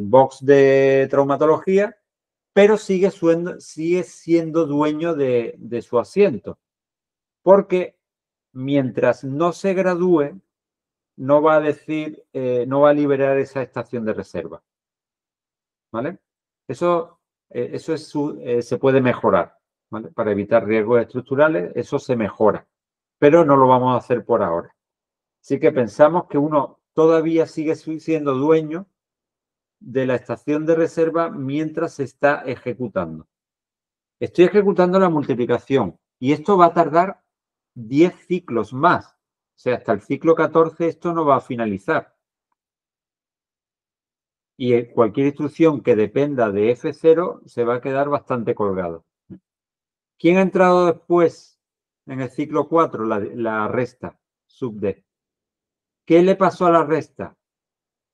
box de traumatología, pero sigue siendo dueño de su asiento. Porque mientras no se gradúe, no va a decir, no va a liberar esa estación de reserva. ¿Vale? Eso se puede mejorar, ¿vale? Para evitar riesgos estructurales, eso se mejora, pero no lo vamos a hacer por ahora. Así que pensamos que uno todavía sigue siendo dueño de la estación de reserva mientras se está ejecutando. Estoy ejecutando la multiplicación y esto va a tardar 10 ciclos más. O sea, hasta el ciclo 14 esto no va a finalizar. Y cualquier instrucción que dependa de F0 se va a quedar bastante colgado. ¿Quién ha entrado después en el ciclo 4? La resta, sub D. ¿Qué le pasó a la resta?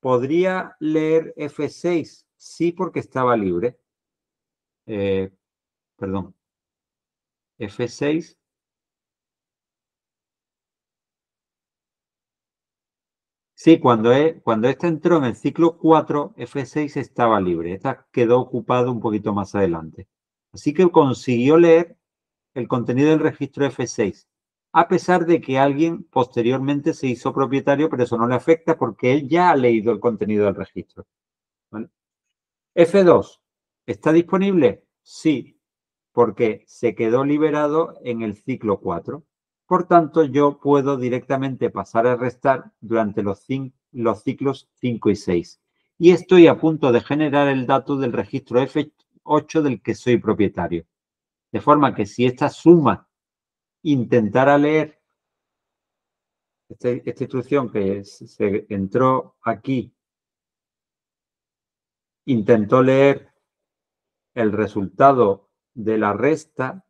¿Podría leer F6? Sí, porque estaba libre. Perdón. F6. Sí, cuando esta entró en el ciclo 4, F6 estaba libre. Esta quedó ocupado un poquito más adelante. Así que consiguió leer el contenido del registro F6, a pesar de que alguien posteriormente se hizo propietario, pero eso no le afecta porque él ya ha leído el contenido del registro. ¿Vale? F2, ¿está disponible? Sí, porque se quedó liberado en el ciclo 4. Por tanto, yo puedo directamente pasar a restar durante los ciclos 5 y 6. Y estoy a punto de generar el dato del registro F8 del que soy propietario. De forma que si esta suma intentara leer esta instrucción que se entró aquí, intentó leer el resultado de la resta,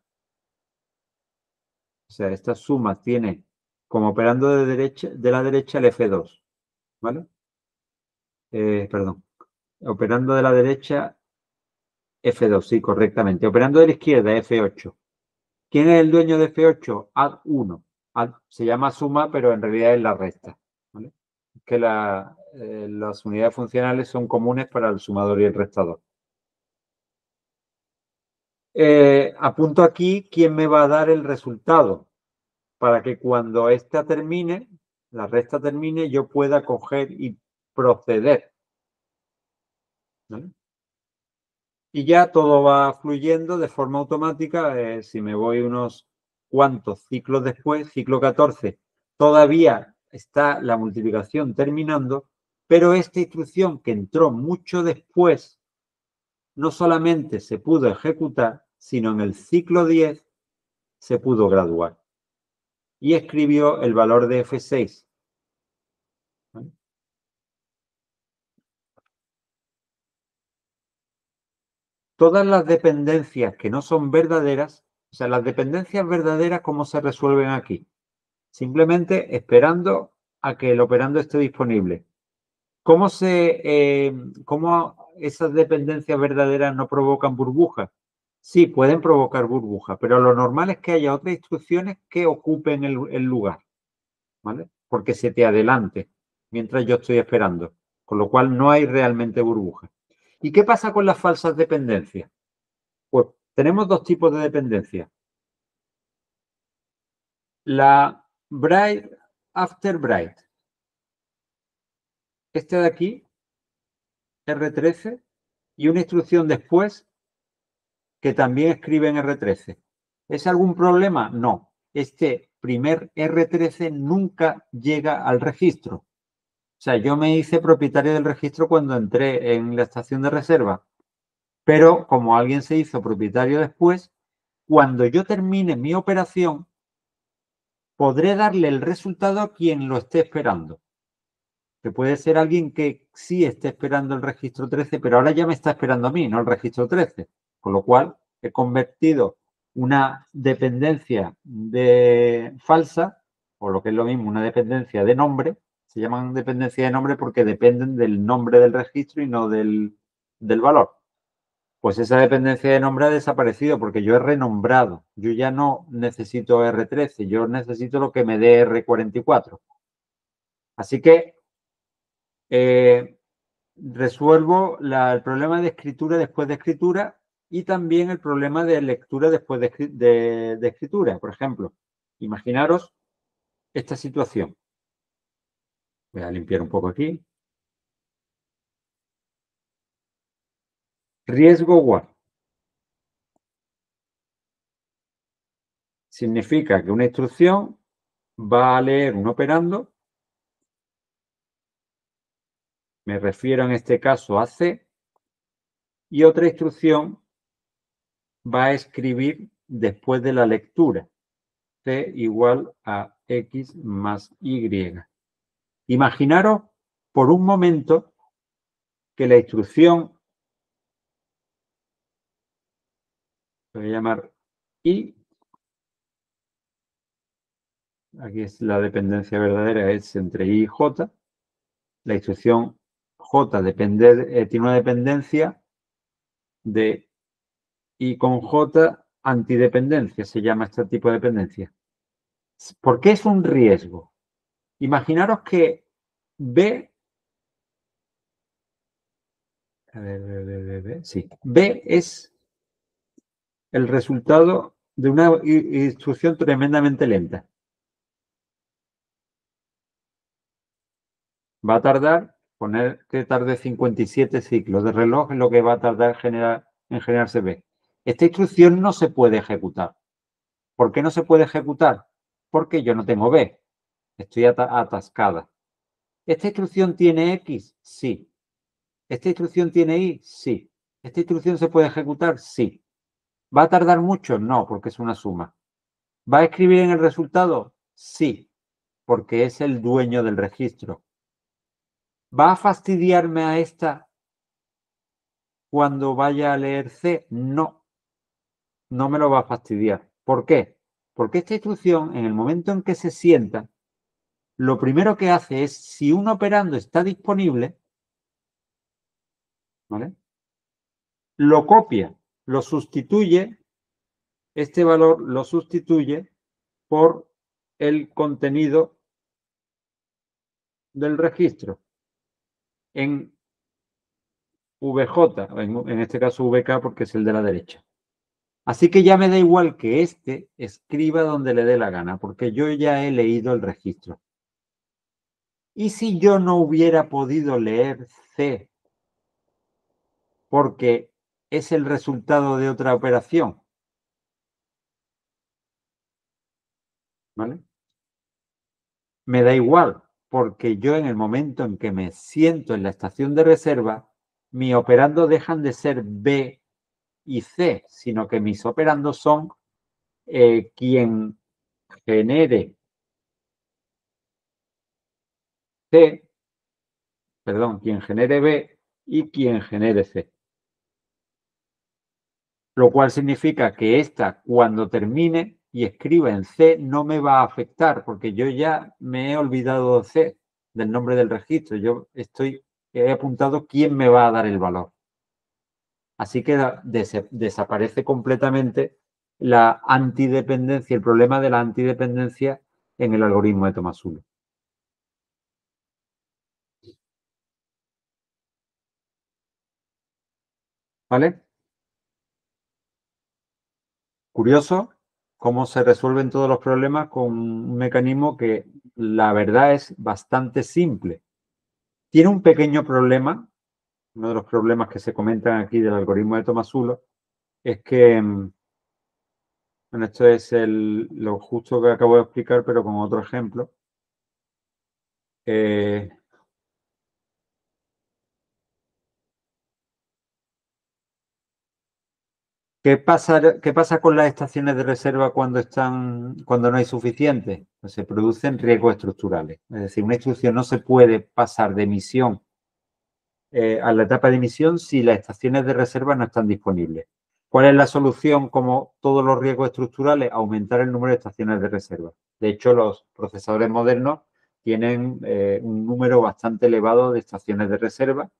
o sea, esta suma tiene como operando de la derecha el F2, ¿vale? Perdón, operando de la derecha F2, sí, correctamente. Operando de la izquierda F8. ¿Quién es el dueño de F8? Add1. Se llama suma, pero en realidad es la resta, ¿vale? Es que las unidades funcionales son comunes para el sumador y el restador. Apunto aquí quién me va a dar el resultado para que cuando esta termine, la resta termine, yo pueda coger y proceder, ¿vale? Y ya todo va fluyendo de forma automática. Si me voy unos cuantos ciclos después, ciclo 14, todavía está la multiplicación terminando, pero esta instrucción que entró mucho después, no solamente se pudo ejecutar, sino en el ciclo 10 se pudo graduar. Y escribió el valor de F6. ¿Vale? Todas las dependencias que no son verdaderas, o sea, las dependencias verdaderas, ¿cómo se resuelven aquí? Simplemente esperando a que el operando esté disponible. ¿Cómo esas dependencias verdaderas no provocan burbujas? Sí, pueden provocar burbujas, pero lo normal es que haya otras instrucciones que ocupen el lugar, ¿vale? Porque se te adelante mientras yo estoy esperando, con lo cual no hay realmente burbujas. ¿Y qué pasa con las falsas dependencias? Pues tenemos dos tipos de dependencias. La bright after bright. Este de aquí, R13, y una instrucción después que también escribe en R13. ¿Es algún problema? No. Este primer R13 nunca llega al registro. O sea, yo me hice propietario del registro cuando entré en la estación de reserva, pero como alguien se hizo propietario después, cuando yo termine mi operación, podré darle el resultado a quien lo esté esperando. Que puede ser alguien que sí esté esperando el registro 13, pero ahora ya me está esperando a mí, no el registro 13. Con lo cual, he convertido una dependencia falsa, o lo que es lo mismo, una dependencia de nombre. Se llaman dependencia de nombre porque dependen del nombre del registro y no del valor. Pues esa dependencia de nombre ha desaparecido porque yo he renombrado. Yo ya no necesito R13, yo necesito lo que me dé R44. Así que resuelvo el problema de escritura después de escritura y también el problema de lectura después de escritura. Por ejemplo, imaginaros esta situación. Voy a limpiar un poco aquí. Riesgo WAR. Significa que una instrucción va a leer un operando. Me refiero en este caso a C. Y otra instrucción va a escribir después de la lectura. C igual a X más Y. Imaginaros por un momento que la instrucción, voy a llamar I, aquí es la dependencia verdadera, es entre I y J. La instrucción J tiene una dependencia de I con J antidependencia, se llama este tipo de dependencia. ¿Por qué es un riesgo? Imaginaros que B, B es el resultado de una instrucción tremendamente lenta. Va a tardar, poner que tarde 57 ciclos de reloj es lo que va a tardar en generarse B. Esta instrucción no se puede ejecutar. ¿Por qué no se puede ejecutar? Porque yo no tengo B. Estoy atascada. ¿Esta instrucción tiene X? Sí. ¿Esta instrucción tiene Y? Sí. ¿Esta instrucción se puede ejecutar? Sí. ¿Va a tardar mucho? No, porque es una suma. ¿Va a escribir en el resultado? Sí, porque es el dueño del registro. ¿Va a fastidiarme a esta cuando vaya a leer C? No, no me lo va a fastidiar. ¿Por qué? Porque esta instrucción, en el momento en que se sienta, lo primero que hace es, si un operando está disponible, ¿vale? Lo copia, lo sustituye, este valor lo sustituye por el contenido del registro en VJ, en este caso VK porque es el de la derecha. Así que ya me da igual que este escriba donde le dé la gana, porque yo ya he leído el registro. ¿Y si yo no hubiera podido leer C porque es el resultado de otra operación. ¿Vale? Me da igual, porque yo en el momento en que me siento en la estación de reserva, mis operandos dejan de ser B y C, sino que mis operandos son quien genere C, perdón, quien genere B y quien genere C. Lo cual significa que esta, cuando termine y escriba en C, no me va a afectar, porque yo ya me he olvidado de C, del nombre del registro. Yo he apuntado quién me va a dar el valor. Así que desaparece completamente la antidependencia, el problema de la antidependencia en el algoritmo de Tomasulo. ¿Vale? Curioso cómo se resuelven todos los problemas con un mecanismo que la verdad es bastante simple. Tiene un pequeño problema, uno de los problemas que se comentan aquí del algoritmo de Tomasulo, es que, bueno, esto es lo justo que acabo de explicar, pero con otro ejemplo. ¿Qué pasa con las estaciones de reserva cuando no hay suficientes? Pues se producen riesgos estructurales. Es decir, una instrucción no se puede pasar de emisión a la etapa de emisión si las estaciones de reserva no están disponibles. ¿Cuál es la solución, como todos los riesgos estructurales? Aumentar el número de estaciones de reserva. De hecho, los procesadores modernos tienen un número bastante elevado de estaciones de reserva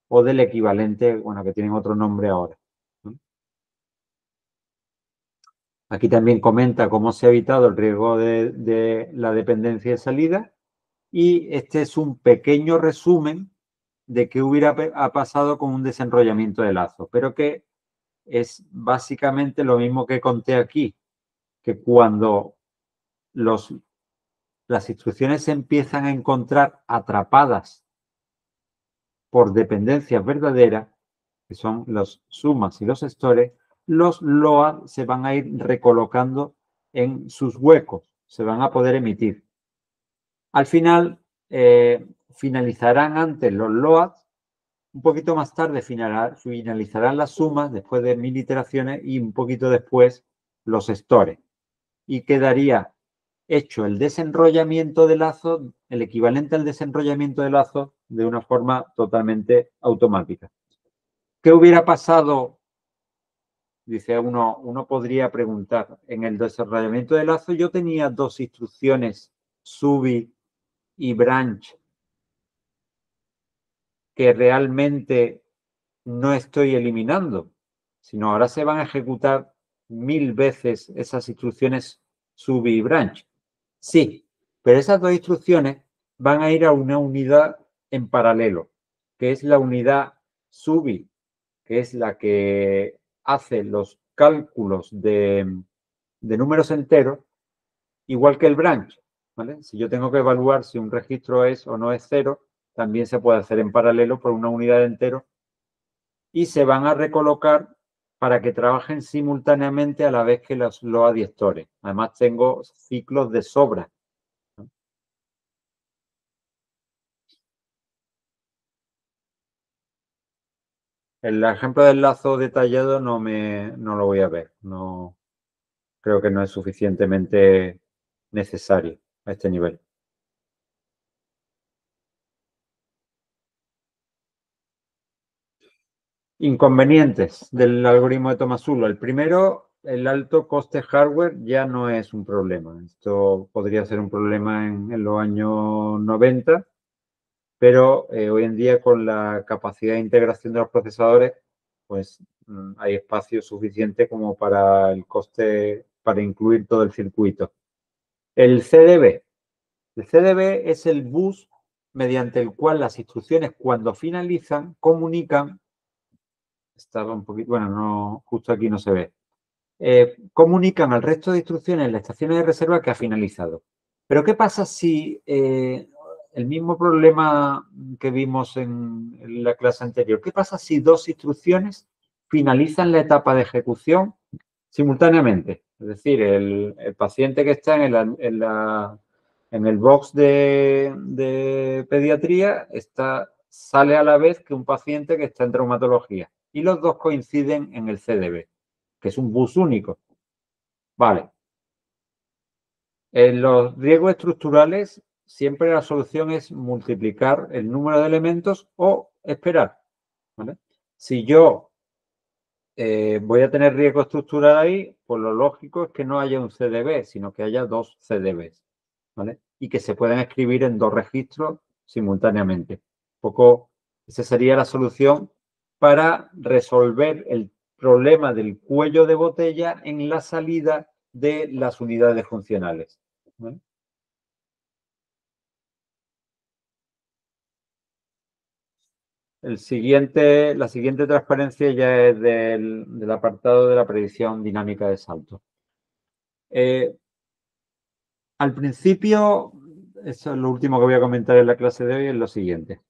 o del equivalente, bueno, que tienen otro nombre ahora. Aquí también comenta cómo se ha evitado el riesgo de la dependencia de salida, y este es un pequeño resumen de qué ha pasado con un desenrollamiento de lazo, pero que es básicamente lo mismo que conté aquí, que cuando las instrucciones se empiezan a encontrar atrapadas por dependencias verdaderas, que son los sumas y los stores, los LOA se van a ir recolocando en sus huecos, se van a poder emitir. Al final, finalizarán antes los LOAs, un poquito más tarde finalizarán las sumas después de 1000 iteraciones y un poquito después los stores. Y quedaría hecho el desenrollamiento de lazo, el equivalente al desenrollamiento de lazo, de una forma totalmente automática. ¿Qué hubiera pasado? Dice uno podría preguntar, en el desarrollamiento de lazo yo tenía dos instrucciones, subi y branch, que realmente no estoy eliminando, sino ahora se van a ejecutar 1000 veces esas instrucciones subi y branch. Sí, pero esas dos instrucciones van a ir a una unidad en paralelo, que es la unidad subi, que es la que hace los cálculos de números enteros, igual que el branch. ¿Vale? Si yo tengo que evaluar si un registro es o no es 0, también se puede hacer en paralelo por una unidad de entero, y se van a recolocar para que trabajen simultáneamente a la vez que los adiestores. Además, tengo ciclos de sobra. El ejemplo del lazo detallado no lo voy a ver. No, creo que no es suficientemente necesario a este nivel. Inconvenientes del algoritmo de Tomasulo. El primero, el alto coste hardware ya no es un problema. Esto podría ser un problema en los años 90, pero hoy en día, con la capacidad de integración de los procesadores, pues hay espacio suficiente como para el coste, para incluir todo el circuito. El CDB. El CDB es el bus mediante el cual las instrucciones, cuando finalizan, comunican. Estaba un poquito, bueno, no, justo aquí no se ve. Comunican al resto de instrucciones en las estaciones de reserva que ha finalizado. Pero ¿qué pasa si el mismo problema que vimos en la clase anterior? ¿Qué pasa si dos instrucciones finalizan la etapa de ejecución simultáneamente. Es decir, el paciente que está en el box de pediatría sale a la vez que un paciente que está en traumatología. Y los dos coinciden en el CDB, que es un bus único. Vale. En los riesgos estructurales, siempre la solución es multiplicar el número de elementos o esperar. ¿Vale? Si yo voy a tener riesgo estructural ahí, pues lo lógico es que no haya un CDB, sino que haya dos CDBs, ¿vale? Y que se puedan escribir en dos registros simultáneamente. Esa sería la solución para resolver el problema del cuello de botella en la salida de las unidades funcionales, ¿vale? La siguiente transparencia ya es del apartado de la predicción dinámica de salto. Al principio, eso es lo último que voy a comentar en la clase de hoy, es lo siguiente.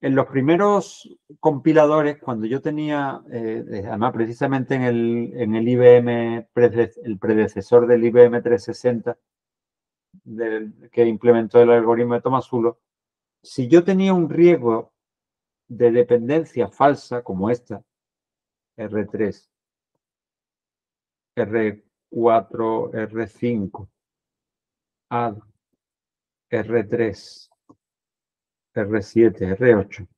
En los primeros compiladores, cuando yo tenía, además precisamente en el IBM, el predecesor del IBM 360, que implementó el algoritmo de Tomasulo, si yo tenía un riesgo de dependencia falsa, como esta, R3, R4, R5, A, R3, R7, R8.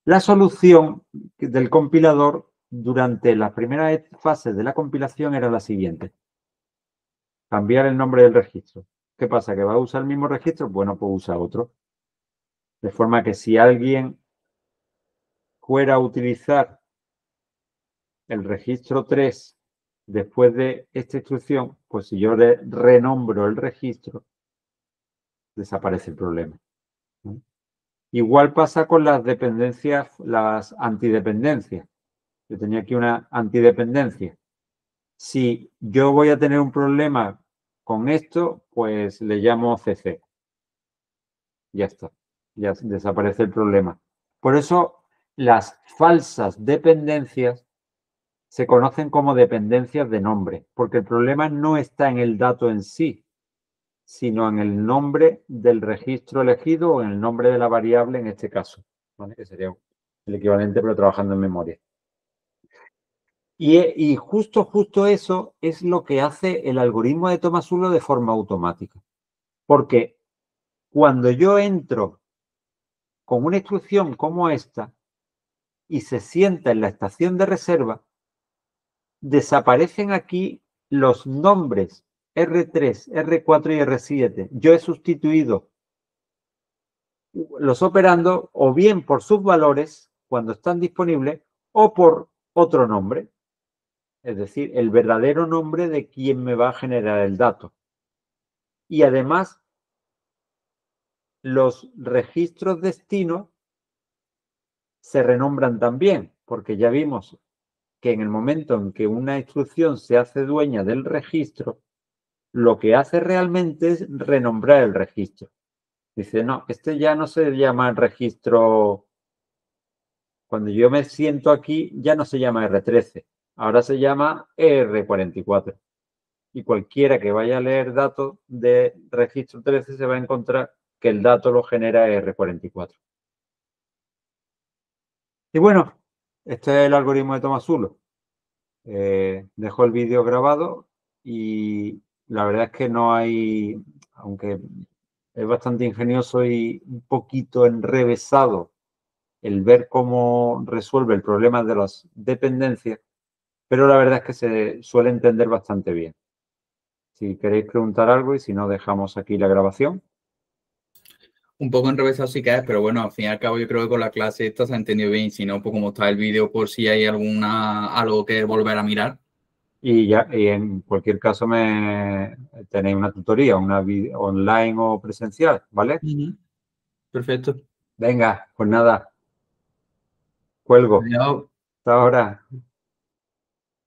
La solución del compilador durante las primeras fases de la compilación era la siguiente. Cambiar el nombre del registro. ¿Qué pasa? ¿Que va a usar el mismo registro? Bueno, pues usa otro. De forma que si alguien fuera a utilizar el registro 3 después de esta instrucción, pues si yo le renombro el registro, desaparece el problema. Igual pasa con las dependencias, las antidependencias. Yo tenía aquí una antidependencia. Si yo voy a tener un problema con esto, pues le llamo CC. Ya está. Ya desaparece el problema. Por eso las falsas dependencias se conocen como dependencias de nombre, porque el problema no está en el dato en sí, sino en el nombre del registro elegido o en el nombre de la variable en este caso, ¿vale? Que sería el equivalente, pero trabajando en memoria. Y justo eso es lo que hace el algoritmo de Tomasulo de forma automática. Porque cuando yo entro con una instrucción como esta y se sienta en la estación de reserva, desaparecen aquí los nombres R3, R4 y R7. Yo he sustituido los operandos o bien por sus valores cuando están disponibles o por otro nombre. Es decir, el verdadero nombre de quien me va a generar el dato. Y además, los registros destino se renombran también, porque ya vimos que en el momento en que una instrucción se hace dueña del registro, lo que hace realmente es renombrar el registro. Dice, no, este ya no se llama registro. Cuando yo me siento aquí, ya no se llama R13, ahora se llama R44. Y cualquiera que vaya a leer datos de registro 13 se va a encontrar que el dato lo genera R44. Y bueno, este es el algoritmo de Tomasulo. Dejo el vídeo grabado y la verdad es que no hay, aunque es bastante ingenioso y un poquito enrevesado el ver cómo resuelve el problema de las dependencias, pero la verdad es que se suele entender bastante bien. Si queréis preguntar algo y si no, dejamos aquí la grabación. Un poco enrevesado sí que es, pero bueno, al fin y al cabo yo creo que con la clase esta se ha entendido bien. Si no, pues como está el vídeo, por si hay algo que volver a mirar. Y en cualquier caso tenéis una tutoría, una online o presencial, ¿vale? Perfecto. Venga, pues nada, cuelgo. Adiós. Hasta ahora.